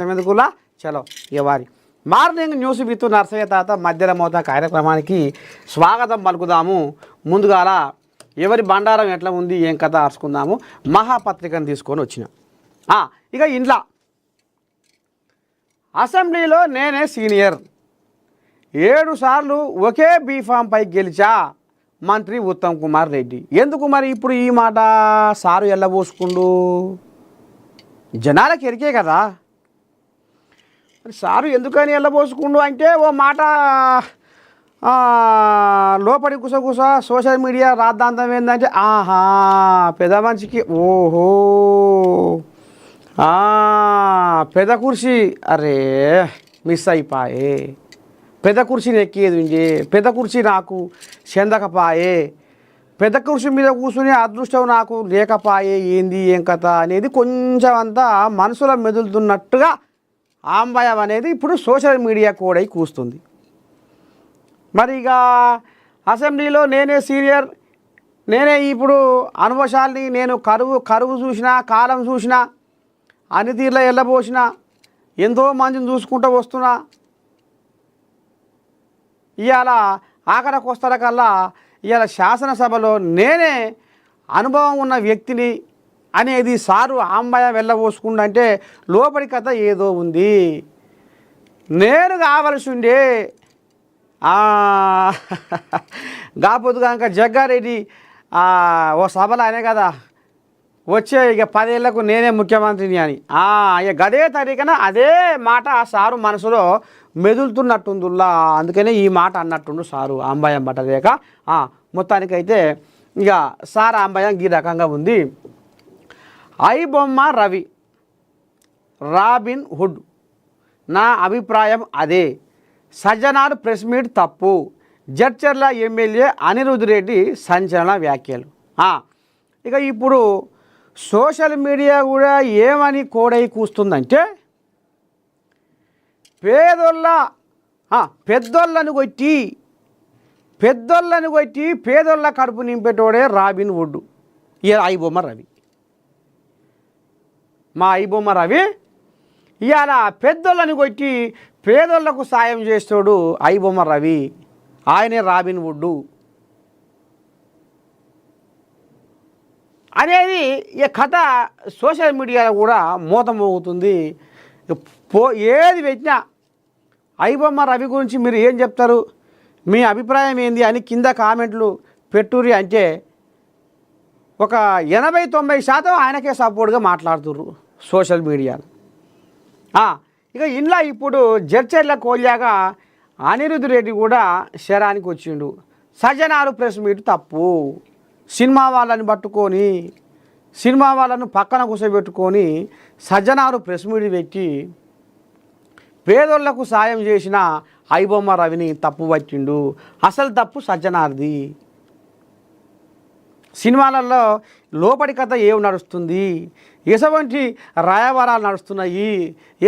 ఎందుకులా చలో ఇవారి morning news with Narsaiah తాత మధ్యల మోత కార్యక్రమానికి స్వాగతం పలుకుదాము. ముందుగాల ఎవరి బండారం ఎట్లా ఉంది ఏం కథ అరుచుకుందాము. మహాపత్రికను తీసుకొని వచ్చిన ఇక ఇంట్లో అసెంబ్లీలో నేనే సీనియర్ 7 సార్లు ఒకే బీఫామ్పై గెలిచా మంత్రి ఉత్తమ్ కుమార్ రెడ్డి. ఎందుకు మరి ఇప్పుడు ఈ మాట సారు ఎల్లబోసుకుండు? జనాలకు ఎరికే కదా మరి సారు ఎందుకని ఎల్లబోసుకుండు అంటే ఓ మాట లోపలి కుసకుస సోషల్ మీడియా రాద్ధాంతం ఏంటంటే ఆహా పెద్ద మనిషికి ఓహో పెద్ద కుర్చీ అరే మిస్ అయిపోయే, పెద్ద కుర్చీని ఎక్కేది ఉండే, పెద్ద కుర్చీ నాకు చెందకపాయే, పెద్ద కుర్చీ మీద కూర్చుని అదృష్టం నాకు లేకపాయే, ఏంది ఏం కథ అనేది కొంచెం అంతా మనసులో మెదులుతున్నట్టుగా ఆంబయం అనేది ఇప్పుడు సోషల్ మీడియా కూడా కూస్తుంది. మరి ఇక అసెంబ్లీలో నేనే సీనియర్, నేనే ఇప్పుడు అనుభవశాలిని, నేను కరువు చూసినా కాలం చూసినా అన్ని తీర్లో వెళ్ళబోసిన, ఎంతో మందిని చూసుకుంటూ వస్తున్నా, ఇవాళ ఆఖరికి వస్తారకల్లా ఇవాళ శాసనసభలో నేనే అనుభవం ఉన్న వ్యక్తిని అనేది సారు ఆంబయం వెళ్ళబోసుకుంటే లోపలి కథ ఏదో ఉంది. నేను కావలసి ఉండే కాకపోతే కనుక జగ్గారెడ్డి ఓ సభలో అనే కదా వచ్చే ఇక 10 ఏళ్లకు నేనే ముఖ్యమంత్రిని అని ఇక గదే తరీకన అదే మాట సారు మనసులో మెదులుతున్నట్టుందిలా. అందుకనే ఈ మాట అన్నట్టుండు సారు ఆంబయం పట్టలేక. మొత్తానికైతే ఇక సార్ ఆంబయం ఈ రకంగా ఉంది. ఐబొమ్మ రవి రాబిన్ హుడ్, నా అభిప్రాయం అదే, సజ్జనార్ ప్రెస్ మీట్ తప్పు, జడ్చర్ల ఎమ్మెల్యే అనిరుద్ రెడ్డి సంచలన వ్యాఖ్యలు. ఇక ఇప్పుడు సోషల్ మీడియా కూడా ఏమని కోడై కూస్తుందంటే పెద్దోళ్ళను కొట్టి పేదోళ్ళ కడుపు నింపేటోడే రాబిన్ హుడ్. ఐబొమ్మ రవి, మా ఐబొమ్మ రవి ఇవాళ పెద్దోళ్ళని కొట్టి పేదోళ్లకు సాయం చేస్తాడు ఐబొమ్మ రవి, ఆయనే రాబిన్ హుడ్ అనేది ఈ కథ సోషల్ మీడియాలో కూడా మోతమోగుతుంది. ఏది పెట్టినా ఐబొమ్మ రవి గురించి మీరు ఏం చెప్తారు, మీ అభిప్రాయం ఏంది అని కింద కామెంట్లు పెట్టుర్రి అంటే ఒక 80-90% ఆయనకే సపోర్ట్గా మాట్లాడుతుర్రు సోషల్ మీడియాలో. ఇక ఇంట్లో ఇప్పుడు జడ్చర్ల కోల్యాగా అనిరుద్ రెడ్డి కూడా శరానికి వచ్చిండు. సజ్జనారు ప్రెస్ మీట్ తప్పు, సినిమా వాళ్ళని పట్టుకొని సినిమా వాళ్ళను పక్కన కూర్చోబెట్టుకొని సజ్జనారు ప్రెస్ మీట్ పెట్టి పేదోళ్లకు సాయం చేసిన ఐబొమ్మ రవిని తప్పు పట్టిండు. అసలు తప్పు సజ్జనార్ది. సినిమాలలో లోపలి కథ ఏం నడుస్తుంది, ఎసవంటి రాయవరాలు నడుస్తున్నాయి,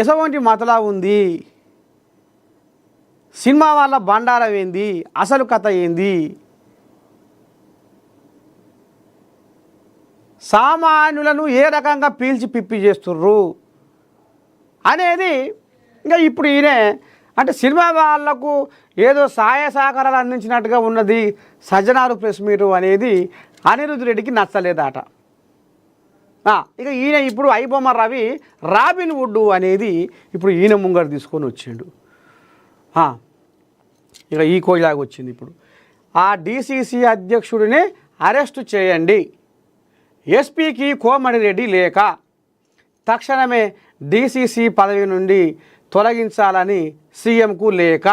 ఎసవంటి మతలా ఉంది, సినిమా వాళ్ళ బండారం ఏంది, అసలు కథ ఏంది, సామాన్యులను ఏ రకంగా పీల్చి పిప్పి చేస్తుర్రు అనేది ఇంకా ఇప్పుడు ఈయనే అంటే సినిమా వాళ్లకు ఏదో సహాయ సహకారాలు అందించినట్టుగా ఉన్నది సజ్జనారు ప్రెస్ మీటు అనేది అనిరుద్ రెడ్డికి నచ్చలేదట. ఇక ఈయన ఇప్పుడు ఐబొమ్మ రవి రాబిన్ హుడ్ అనేది ఇప్పుడు ఈయన ముంగడు తీసుకొని వచ్చిండు. ఇక ఈ కోయిలాగా వచ్చింది. ఇప్పుడు ఆ డీసీసీ అధ్యక్షుడిని అరెస్టు చేయండి, ఎస్పీకి కోమటిరెడ్డి లేఖ, తక్షణమే డీసీసీ పదవి నుండి తొలగించాలని సీఎంకు లేఖ.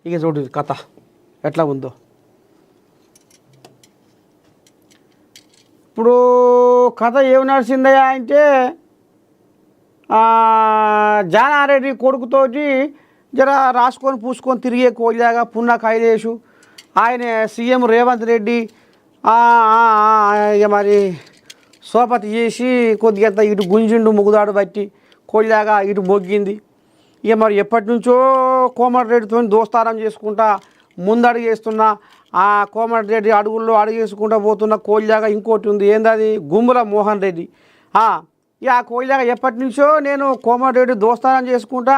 ఇక చూడు కథ ఎట్లా ఉందో. ఇప్పుడు కథ ఏమి నడిచిందయ్యా అంటే జానారెడ్డి కొడుకుతోటి జర రాసుకొని పూసుకొని తిరిగే కోల్లాగా పున్నా కైలేషు ఆయన సీఎం రేవంత్ రెడ్డి ఇక మరి సోపతి చేసి కొద్దిగా ఇటు గుంజిండు ముగుదాడు బట్టి కోల్లాగా ఇటు మొగ్గింది. ఇక మరి ఎప్పటి నుంచో కోమటిరెడ్డితో దోస్తారం చేసుకుంటా ముందడుగు వేస్తున్న ఆ కోమటిరెడ్డి అడుగుల్లో అడుగేసుకుంటూ పోతున్న కోల్లాగా ఇంకోటి ఉంది. ఏందది? గుమ్మల మోహన్ రెడ్డి. ఇక ఆ కోయిలాగా ఎప్పటి నుంచో నేను కోమటిరెడ్డి దోస్తానం చేసుకుంటా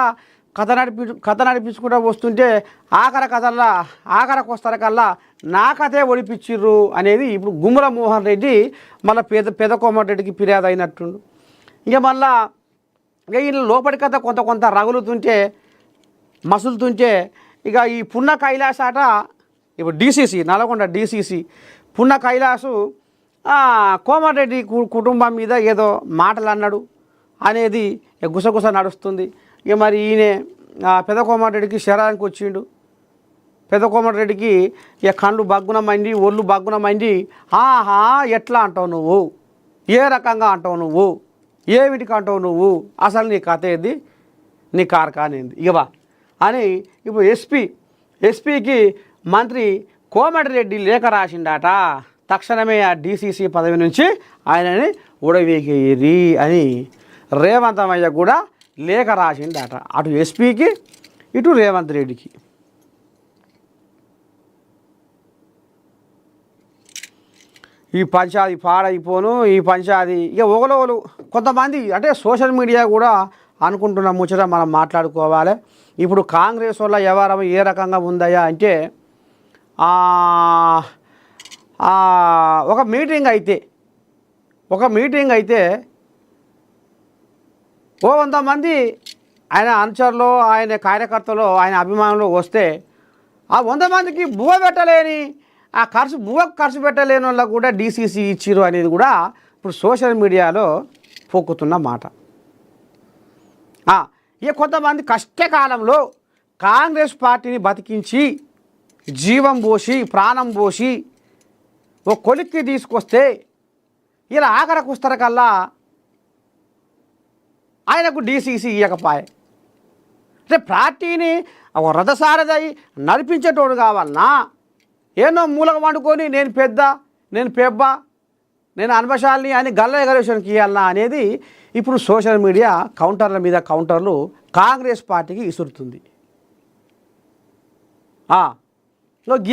కథ నడిపించుకుంటా వస్తుంటే ఆఖరికి వస్తారకల్లా నా కథే ఒడిపించిర్రు అనేది ఇప్పుడు గుమ్మల మోహన్ రెడ్డి మళ్ళీ పెద్ద కోమటిరెడ్డికి ఫిర్యాదు అయినట్టుండు. ఇక మళ్ళా ఇక ఈయన లోపలి కథ కొంత రగులుతుంటే మసులుతుంటే ఇక ఈ పున్న కైలాస్ ఆట ఇప్పుడు డీసీసీ నల్గొండ డీసీసీ పున్న కైలాసు కోమటిరెడ్డి కుటుంబం మీద ఏదో మాటలు అన్నాడు అనేది గుసగుస నడుస్తుంది. ఇక మరి ఈయన పెద్ద కోమటిరెడ్డికి శరీరానికి వచ్చిండు. పెద్ద కోమటిరెడ్డికి ఇక కళ్ళు బగ్గున మండి ఒళ్ళు బగ్గున మండి ఆహా ఎట్లా అంటావు నువ్వు, ఏ రకంగా అంటావు నువ్వు, ఏమిటికి అంటావు నువ్వు, అసలు నీ కథ ఏది, నీ కార్ఖానేది ఇక అని ఇప్పుడు ఎస్పీకి మంత్రి కోమటిరెడ్డి లేఖ రాసిండట. తక్షణమే ఆ డీసీసీ పదవి నుంచి ఆయనని ఉడవేకేరి అని రేవంతమయ్య కూడా లేఖ రాసిండట, అటు ఎస్పీకి ఇటు రేవంత్ రెడ్డికి. ఈ పంచాది పాడైపోను, ఈ పంచాది ఇక ఒకరు కొంతమంది అంటే సోషల్ మీడియా కూడా అనుకుంటున్న ముచ్చట మనం మాట్లాడుకోవాలి. ఇప్పుడు కాంగ్రెస్ వల్ల వ్యవహారం ఏ రకంగా ఉందయ్యా అంటే ఒక మీటింగ్ అయితే 100 మంది ఆయన అనుచరులు, ఆయన కార్యకర్తలు, ఆయన అభిమానులు వస్తే ఆ 100 మందికి ఖర్చు పెట్టలేని వాళ్ళకు కూడా డీసీసీ ఇచ్చిరు అనేది కూడా ఇప్పుడు సోషల్ మీడియాలో పోకుతున్న మాట. ఇక కొంతమంది కష్టకాలంలో కాంగ్రెస్ పార్టీని బతికించి జీవం పోసి ప్రాణం పోసి ఓ కొలిక్కి తీసుకొస్తే ఇలా ఆఖరికి వస్తారకల్లా ఆయనకు డీసీసీ ఇవ్వకపాయే. అంటే పార్టీని రథసారథి నడిపించేటోడు కావాలన్నా ఏనో మూలకు వండుకొని నేను పెద్ద, నేను పెబ్బ, నేను అనుభశాలిని అని గల్ల ఎగరేషన్కి ఇవ్వాలన్నా అనేది ఇప్పుడు సోషల్ మీడియా కౌంటర్ల మీద కౌంటర్లు కాంగ్రెస్ పార్టీకి ఇసురుతుంది.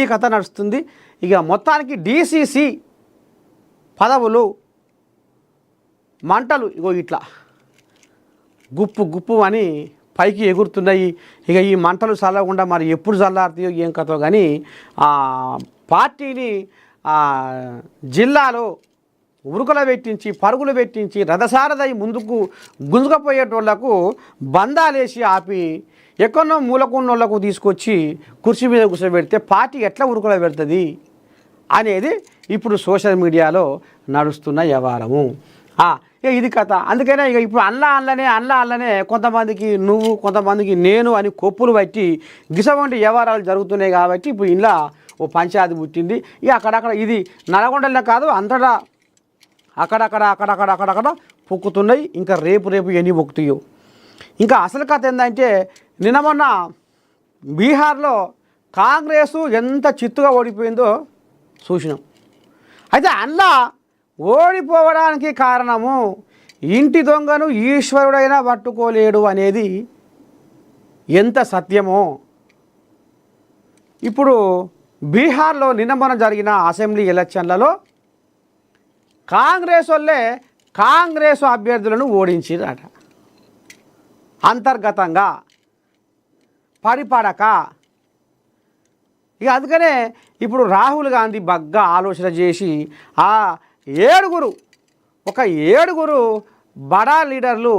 ఈ కథ నడుస్తుంది. ఇక మొత్తానికి డీసీసీ పదవులు మంటలు ఇట్లా గుప్పు అని పైకి ఎగురుతున్నాయి. ఇక ఈ మంటలు చల్లకుండా మరి ఎప్పుడు చల్లారుతాయో ఏం కథో కానీ పార్టీని జిల్లాలో ఉరుకులు పెట్టించి పరుగులు పెట్టించి రథసారథి ముందుకు గుంజుకపోయేటోళ్లకు బంధాలేసి ఆపి ఎక్కడో మూలకున్నోళ్లకు తీసుకొచ్చి కుర్చీ మీద కూర్చోబెడితే పార్టీ ఎట్లా ఉరుకుల పెడుతుంది అనేది ఇప్పుడు సోషల్ మీడియాలో నడుస్తున్న వ్యవహారము. ఇది కథ. అందుకనే ఇక ఇప్పుడు అల్లనే కొంతమందికి నువ్వు కొంతమందికి నేను అని కొప్పులు బట్టి గిసవంటి వ్యవహారాలు జరుగుతున్నాయి. కాబట్టి ఇప్పుడు ఇలా ఓ పంచాయతీ పుట్టింది. ఇక అక్కడక్కడ ఇది నల్గొండలే కాదు అంతటా అక్కడక్కడ పొక్కుతున్నాయి. ఇంకా రేపు ఎన్ని పొక్కుతాయో. ఇంకా అసలు కథ ఏంటంటే నిన్న మొన్న బీహార్లో కాంగ్రెసు ఎంత చిత్తుగా ఓడిపోయిందో చూసినాం. అయితే అందులో ఓడిపోవడానికి కారణము ఇంటి దొంగను ఈశ్వరుడైనా పట్టుకోలేడు అనేది ఎంత సత్యమో ఇప్పుడు బీహార్లో నిన్న మొన్న జరిగిన అసెంబ్లీ ఎలక్షన్లలో కాంగ్రెస్ వాళ్ళే కాంగ్రెస్ అభ్యర్థులను ఓడించిరట. అంతర్గతంగా పడిపడక. ఇక అందుకనే ఇప్పుడు రాహుల్ గాంధీ బగ్గా ఆలోచన చేసి ఒక ఏడుగురు బడా లీడర్లు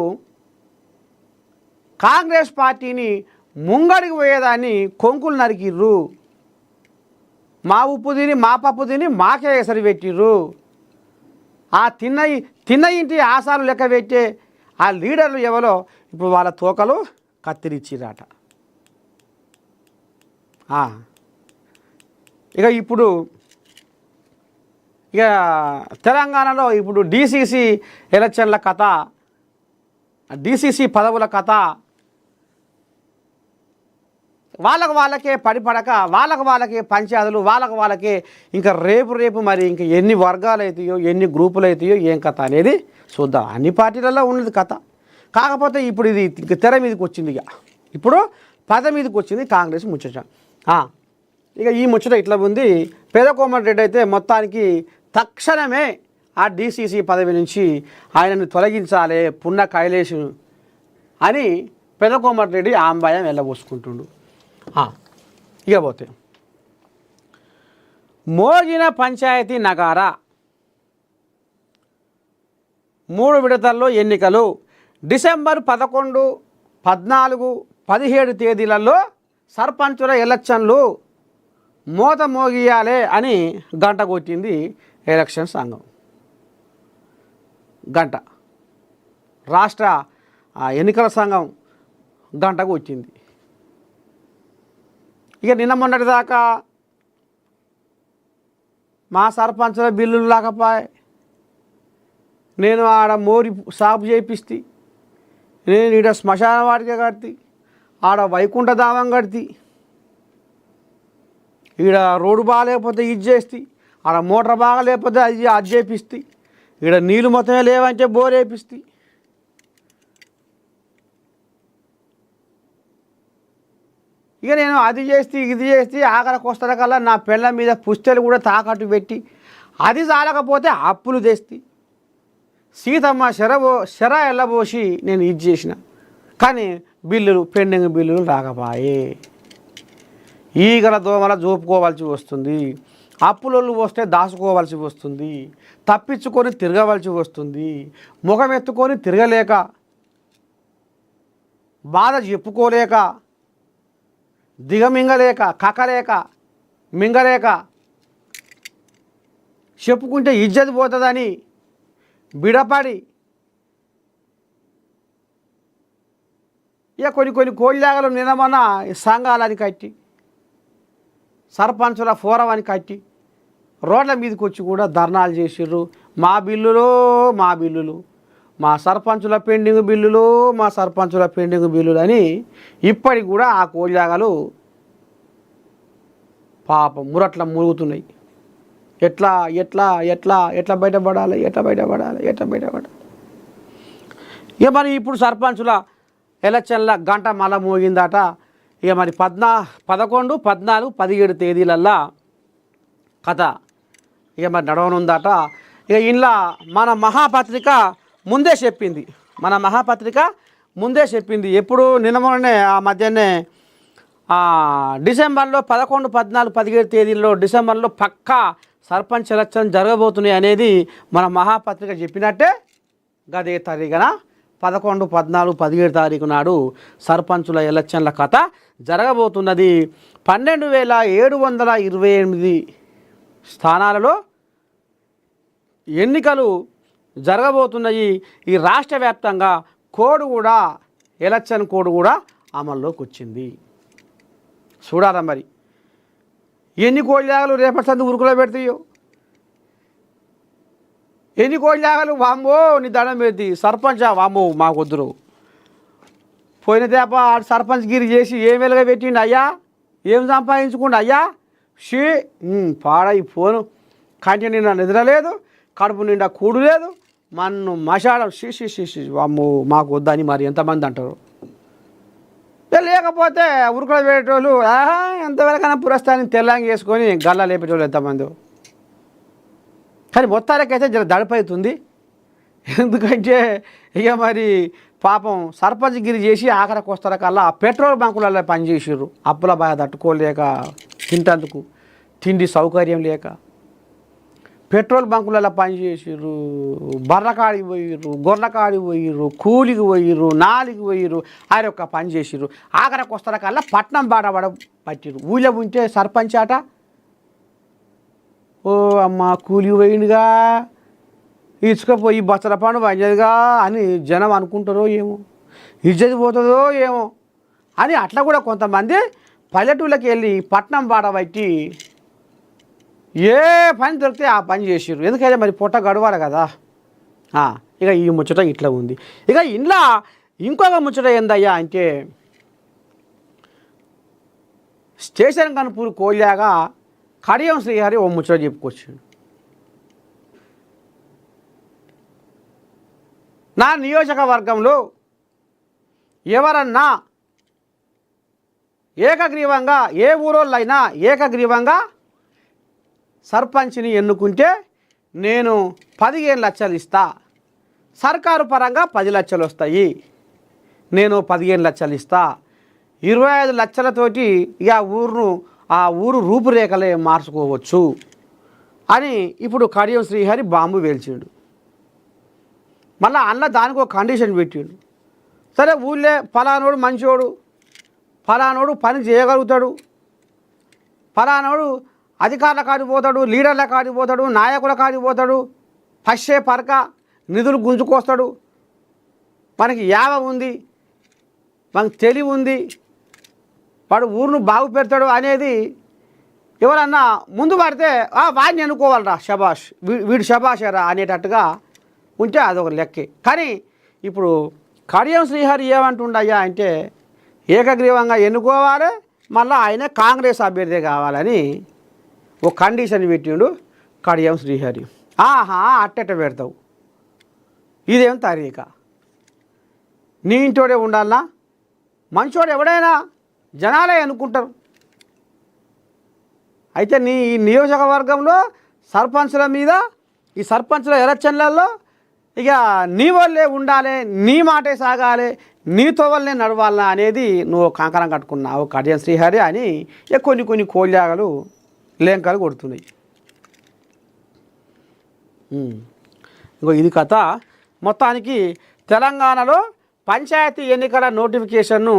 కాంగ్రెస్ పార్టీని ముంగడికి పోయేదాన్ని కొంకులు నరికిర్రు. మా ఉప్పు తిని మా పప్పు తిని మాకే ఎసరి పెట్టిర్రు. ఆ తిన్న ఇంటి ఆశాలు లెక్క పెట్టే ఆ లీడర్లు ఎవరో ఇప్పుడు వాళ్ళ తోకలు కత్తిరిచ్చిరాట. ఇక తెలంగాణలో ఇప్పుడు డీసీసీ ఎలక్షన్ల కథ, డీసీసీ పదవుల కథ వాళ్ళకే పడిపడక వాళ్ళకే పంచాయతీలు వాళ్ళకే ఇంకా రేపు మరి ఇంకా ఎన్ని వర్గాలు అవుతాయో ఎన్ని గ్రూపులు అవుతాయో ఏం కథ అనేది చూద్దాం. అన్ని పార్టీలలో ఉన్నది కథ. కాకపోతే ఇప్పుడు ఇది ఇంక తెర మీదకి వచ్చింది. ఇప్పుడు పద మీదకి వచ్చింది కాంగ్రెస్ ముచ్చట. ఇక ఈ ముచ్చట ఇట్లా ఉంది. పెద్ద కోమటిరెడ్డి అయితే మొత్తానికి తక్షణమే ఆ డీసీసీ పదవి నుంచి ఆయనను తొలగించాలి పున్న కైలేష్ అని పెదకోమటిరెడ్డి ఆంబాయం వెళ్ళబోసుకుంటుండు. ఇక పోతే మోగిన పంచాయతీ నగారా 3 విడతల్లో ఎన్నికలు డిసెంబర్ 11, 14, 17 తేదీలలో సర్పంచుల ఎలక్షన్లు మోత మోగియాలే అని గంట కొట్టింది ఎలక్షన్ సంఘం. గంట రాష్ట్ర ఎన్నికల సంఘం గంట కొట్టింది. ఇక నిన్న మొన్నటిదాకా మా సర్పంచుల బిల్లులు లేకపోయే, నేను ఆడ మోరి సాపు చేపిస్తే, నేను ఈడ శ్మశాన వాటిక కడితే, ఆడ వైకుంఠ ధామం కడితే, ఈడ రోడ్డు బాగాలేకపోతే ఇది చేస్తే, ఆడ మోటార్ బాగాలేకపోతే అది చేపిస్తే, ఈడ నీళ్ళు మొత్తమే లేవంటే బోర్ వేపిస్తే, ఇక నేను అది చేస్తే ఇది చేస్తే ఆఖరికి వస్తార కల్లా నా పిల్ల మీద పుస్తలు కూడా తాకట్టు పెట్టి అది చాలకపోతే అప్పులు తెస్తే సీతమ్మ శర ఎల్లబోసి నేను ఇది చేసిన. కానీ బిల్లులు పెండింగ్ బిల్లులు రాకపోయే. ఈగల దోమల జోపుకోవాల్సి వస్తుంది, అప్పులు వస్తే దాచుకోవాల్సి వస్తుంది, తప్పించుకొని తిరగవలసి వస్తుంది, ముఖం ఎత్తుకొని తిరగలేక, బాధ చెప్పుకోలేక, దిగమింగలేక, కక్కలేక, మింగలేక, చెప్పుకుంటే ఇజ్జత్ పోతుందని బిడపడి ఇక కొన్ని కోళ్ళాగలు నిన్నమన్న సంఘాలని కట్టి, సర్పంచుల ఫోరం అని కట్టి రోడ్ల మీదకి వచ్చి కూడా ధర్నాలు చేసిర్రు. మా బిల్లులు, మా సర్పంచుల పెండింగ్ బిల్లులు, మా సర్పంచుల పెండింగ్ బిల్లులు అని ఇప్పటికి కూడా ఆ కోళ్ళాగలు పాపం మురట్ల మురుగుతున్నాయి. ఎట్లా ఎట్లా ఎట్లా ఎట్లా బయటపడాలి. ఇక మరి ఇప్పుడు సర్పంచుల ఎలక్షన్ల గంట మళ్ళా మోగిందట. ఇక మరి 11, 14, 17 తేదీలల్లా కథ ఇక మరి నడవనుందట. ఇక ఇంట్లో మన మహాపత్రిక ముందే చెప్పింది. ఎప్పుడు నిన్న మొన్ననే ఆ మధ్యనే డిసెంబర్లో 11, 14, 17 తేదీల్లో డిసెంబర్లో పక్కా సర్పంచ్ ఎలక్షన్ జరగబోతున్నాయి అనేది మన మహాపత్రిక చెప్పినట్టే గదే తారీఖున 11, 14, 17 తారీఖు నాడు సర్పంచుల ఎలక్షన్ల కథ జరగబోతున్నది. 12,728 స్థానాలలో ఎన్నికలు జరగబోతున్నాయి. ఈ రాష్ట్ర వ్యాప్తంగా ఎలక్షన్ కోడ్ కూడా అమల్లోకి వచ్చింది. చూడాలా మరి ఎన్ని కోళ్ళాగలు రేపటి సంది ఉరుకులో పెడతాయో, ఎన్ని కోళ్ళాగలు వామ్మో నీ దండం పెడితే సర్పంచా వామ్మో మాకు వద్దురు. పోయిన తేప సర్పంచ్ గిరి చేసి ఏం వెలుగ పెట్టిండు అయ్యా, ఏం సంపాదించుకోండి అయ్యా, పాడై ఫోను కంటి నిండా నిద్ర లేదు, కడుపు నిండా కూడు లేదు, మన్ను మషాడం షీ వామ్మో మాకు వద్దని మరి ఎంతమంది అంటారు. లేకపోతే ఉరుకులో పెట్టేటోళ్ళు ఎంతవరకైనా పురస్థాన్ని తెల్లంగి వేసుకొని గల్లా లేపేటోళ్ళు ఎంతమంది. కానీ మొత్తానికైతే జర దడిపవుతుంది. ఎందుకంటే ఇక మరి పాపం సర్పంచ్ గిరి చేసి ఆఖరికి వస్తార కల్లా పెట్రోల్ బంకులలో పనిచేసిర్రు. అప్పుల బాధ తట్టుకోలేక, తింటందుకు తిండి సౌకర్యం లేక పెట్రోల్ బంకులలో పనిచేసిర్రు, బర్రకాడికి పోయిర్రు, గొర్రెకాడికి పోయిర్రు, కూలికి పోయిర్రు, నాలికి పోయిర్రు, ఆయన ఒక్క పని చేసిర్రు. ఆఖరికి వస్తార కల్లా పట్నం పట్టిర్రు. ఊళ్ళో ఉంటే సర్పంచ్ ఆట ఓ అమ్మ కూలికి పోయిండుగా, ఇసుకపోయి బచ్చల పండు పంచేదిగా అని జనం అనుకుంటారో ఏమో, ఇజ్జతి పోతుందో ఏమో అని అట్లా కూడా కొంతమంది పల్లెటూళ్ళకి వెళ్ళి పట్నం పట్టి ఏ పని దొరికితే ఆ పని చేసిర్రు. ఎందుకంటే మరి పొట్ట గడవాలి కదా. ఇక ఈ ముచ్చట ఇట్లా ఉంది. ఇక ఇంట్లో ఇంకొక ముచ్చట ఏందయ్యా అంటే స్టేషన్ కనుపూరు కోళ్ళాగా కడియం శ్రీహరి ఓ ముచ్చట చెప్పుకొచ్చాడు. నా నియోజకవర్గంలో ఎవరన్నా ఏకగ్రీవంగా ఏ ఊరోళ్ళైనా ఏకగ్రీవంగా సర్పంచ్ని ఎన్నుకుంటే నేను 15 లక్షలు ఇస్తా, సర్కారు పరంగా 10 లక్షలు వస్తాయి, నేను 15 లక్షలు ఇస్తా, 25 లక్షలతోటి ఇక ఆ ఊరు రూపురేఖలే మార్చుకోవచ్చు అని ఇప్పుడు కడియం శ్రీహరి బాంబు వేల్చిండు. మళ్ళీ అన్న దానికి ఒక కండిషన్ పెట్టిండు. సరే ఊళ్ళే ఫలానోడు మంచోడు, ఫలానోడు పని చేయగలుగుతాడు, ఫలానోడు అధికారుల కాడికి పోతాడు, లీడర్ల కాడికి పోతాడు, నాయకుల కాడికి పోతాడు, పశ్చే పరక నిధులు గుంజుకొస్తాడు, మనకి యావ ఉంది, మనకు తెలివి ఉంది, వాడు ఊరును బాగు పెడతాడు అనేది ఎవరన్నా ముందు పడితే వాడిని ఎన్నుకోవాలరా, షబాష్ వీడు షబాషరా అనేటట్టుగా ఉంటే అదొక లెక్కే. కానీ ఇప్పుడు కడియం శ్రీహరి ఏమంటుండయ్యా అంటే ఏకగ్రీవంగా ఎన్నుకోవాలి, మళ్ళీ ఆయన కాంగ్రెస్ అభ్యర్థి కావాలని ఒక కండిషన్ పెట్టిండు కడియం శ్రీహరి. అట్టెట్ట పెడతావు, ఇదేం తరీక, నీ ఇంటోడే ఉండాలన్నా, మంచోడు ఎవడైనా జనాలే అనుకుంటారు. అయితే నీ ఈ నియోజకవర్గంలో సర్పంచుల మీద ఈ సర్పంచుల ఎలక్షన్లలో ఇక నీ వల్లే ఉండాలి, నీ మాటే సాగాలి, నీతో వల్లనే నడవాలనా అనేది నువ్వు కంకణం కట్టుకున్నావు కడియం శ్రీహరి అని కొన్ని కోల్యాగలు లేంకలు కొడుతున్నాయి. ఇంకో ఇది కథ. మొత్తానికి తెలంగాణలో పంచాయతీ ఎన్నికల నోటిఫికేషన్ను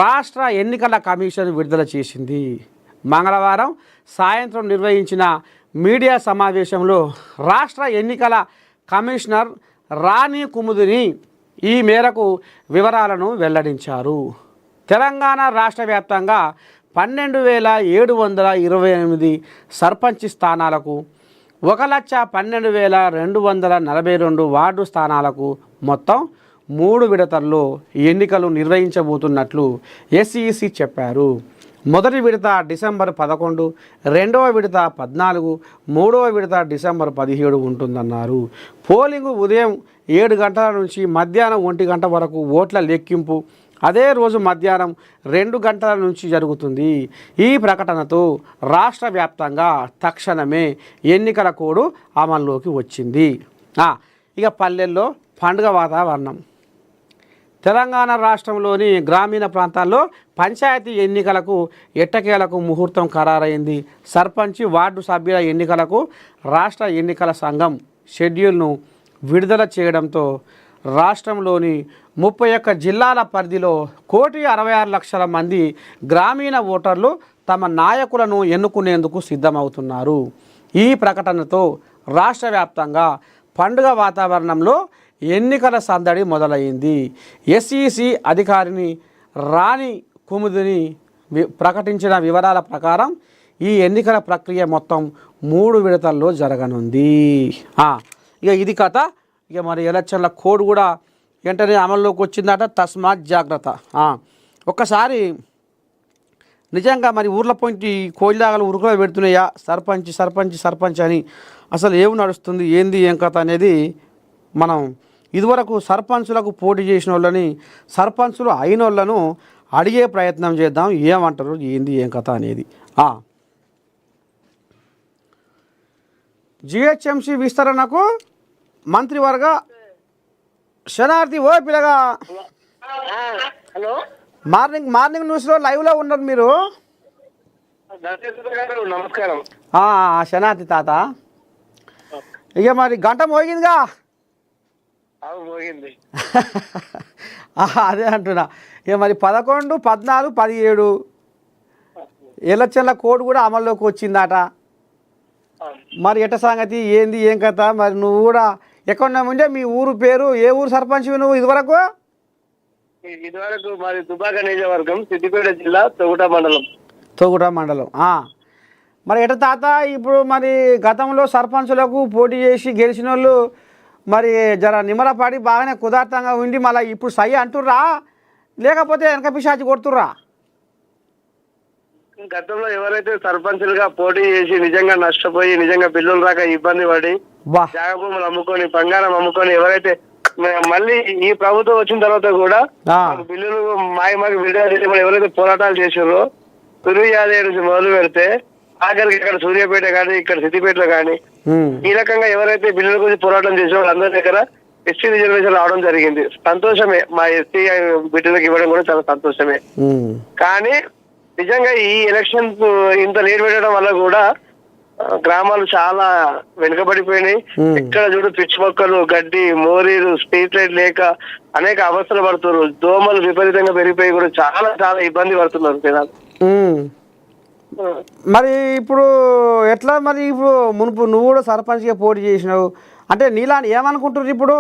రాష్ట్ర ఎన్నికల కమిషన్ విడుదల చేసింది. మంగళవారం సాయంత్రం నిర్వహించిన మీడియా సమావేశంలో రాష్ట్ర ఎన్నికల కమిషనర్ రాణి కుముదిని ఈ మేరకు వివరాలను వెల్లడించారు. తెలంగాణ రాష్ట్ర వ్యాప్తంగా 12,728 సర్పంచ్ స్థానాలకు, 1,12,242 వార్డు స్థానాలకు మొత్తం 3 విడతల్లో ఎన్నికలు నిర్వహించబోతున్నట్లు ఎస్ఈసి చెప్పారు. మొదటి విడత డిసెంబర్ 11, రెండవ విడత 14, మూడవ విడత డిసెంబర్ 17 ఉంటుందన్నారు. పోలింగు ఉదయం 7 గంటల నుంచి మధ్యాహ్నం 1 గంట వరకు ఓట్ల లెక్కింపు అదే రోజు మధ్యాహ్నం 2 గంటల నుంచి జరుగుతుంది. ఈ ప్రకటనతో రాష్ట్ర వ్యాప్తంగా తక్షణమే ఎన్నికల కోడ్ అమల్లోకి వచ్చింది. ఇక పల్లెల్లో పండుగ వాతావరణం. తెలంగాణ రాష్ట్రంలోని గ్రామీణ ప్రాంతాల్లో పంచాయతీ ఎన్నికలకు ఎట్టకేలకు ముహూర్తం ఖరారైంది. సర్పంచ్, వార్డు సభ్యుల ఎన్నికలకు రాష్ట్ర ఎన్నికల సంఘం షెడ్యూల్ను విడుదల చేయడంతో రాష్ట్రంలోని 31 జిల్లాల పరిధిలో 1,66,00,000 మంది గ్రామీణ ఓటర్లు తమ నాయకులను ఎన్నుకునేందుకు సిద్ధమవుతున్నారు. ఈ ప్రకటనతో రాష్ట్ర వ్యాప్తంగా పండుగ వాతావరణంలో ఎన్నికల సందడి మొదలైంది. ఎస్ఈసి అధికారిని రాణి కుముదిని ప్రకటించిన వివరాల ప్రకారం ఈ ఎన్నికల ప్రక్రియ మొత్తం 3 విడతల్లో జరగనుంది. ఇక ఇది కథ. ఇక మరి ఎలక్షన్ల కోడ్ కూడా వెంటనే అమల్లోకి వచ్చిందట, తస్మాత్ జాగ్రత్త. ఒక్కసారి నిజంగా మరి ఊర్ల పొంటి కోయిలాగలు ఉరుకులో పెడుతున్నాయా సర్పంచ్ సర్పంచ్ సర్పంచ్ అని, అసలు ఏం నడుస్తుంది, ఏంది ఏం కథ అనేది మనం ఇదివరకు సర్పంచులకు పోటీ చేసిన వాళ్ళని, సర్పంచులు అయిన వాళ్ళను అడిగే ప్రయత్నం చేద్దాం, ఏమంటారు, ఏంది ఏం కథ అనేది. జిహెచ్ఎంసీ విస్తరణకు మంత్రివర్గ శనార్థి. ఓ పిల్లగా, మార్నింగ్ న్యూస్లో లైవ్లో ఉన్నారు మీరు. నమస్కారం. శనార్థి తాత, ఇక మరి గంట మోగిందిగా. అదే అంటున్నా. ఇక మరి 11, 14, 17 ఎలక్షన్ల కోడ్ కూడా అమల్లోకి వచ్చిందట. మరి ఎట్ట సంగతి, ఏంది ఏం కథ? మరి నువ్వు కూడా ఎక్కడ ఉండే, మీ ఊరు పేరు, ఏ ఊరు సర్పంచ్ నువ్వు ఇదివరకు? మరి దుబ్బాక నియోజకవర్గం, సిద్దిపేట జిల్లా, తొగుట మండలం. మరి ఎట్ట తాత, ఇప్పుడు మరి గతంలో సర్పంచులకు పోటీ చేసి గెలిచిన వాళ్ళు మరి జర నిమ్మలపాడి బాగానే కుదార్థంగా ఉండి మళ్ళీ ఇప్పుడు సై అంటుర్రా, లేకపోతే వెనక పిశాచి కొడుతుర్రా? గతంలో ఎవరైతే సర్పంచులుగా పోటీ చేసి నిజంగా నష్టపోయి, నిజంగా బిల్లులు రాక ఇబ్బంది పడి, జాగభూములు అమ్ముకొని, బంగారం అమ్ముకొని ఎవరైతే మళ్ళీ ఈ ప్రభుత్వం వచ్చిన తర్వాత కూడా బిల్లులు మాకు విడుదల చేసి ఎవరైతే పోరాటాలు చేసారో, 9 నుంచి మొదలు పెడితే ఆఖరికి ఇక్కడ సూర్యాపేట కానీ ఇక్కడ సిద్దిపేటలో కానీ ఉమ్, ఈ రకంగా ఎవరైతే బిల్లుల గురించి పోరాటం చేసిన వాళ్ళందరి దగ్గర ఎస్సీ రిజర్వేషన్ రావడం జరిగింది. సంతోషమే, మా ఎస్సీ బిడ్డలకు ఇవ్వడం కూడా చాలా సంతోషమే. ఉమ్, కానీ నిజంగా ఈ ఎలక్షన్ ఇంత లేట్ పెట్టడం వల్ల కూడా గ్రామాలు చాలా వెనుకబడిపోయినాయి. ఎక్కడ చూడు పిచ్చి మొక్కలు, గడ్డి, మోరీలు, స్ట్రీట్ లైట్ లేక అనేక అవస్థలు పడుతున్నారు. దోమలు విపరీతంగా పెరిగిపోయి కూడా చాలా చాలా ఇబ్బంది పడుతున్నారు జనాలు. ఉమ్. మరి ఇప్పుడు ఎట్లా మరి ఇప్పుడు మునుపు నువ్వు కూడా సర్పంచ్గా పోటీ చేసినావు అంటే నీలా ఏమనుకుంటున్నారు ఇప్పుడు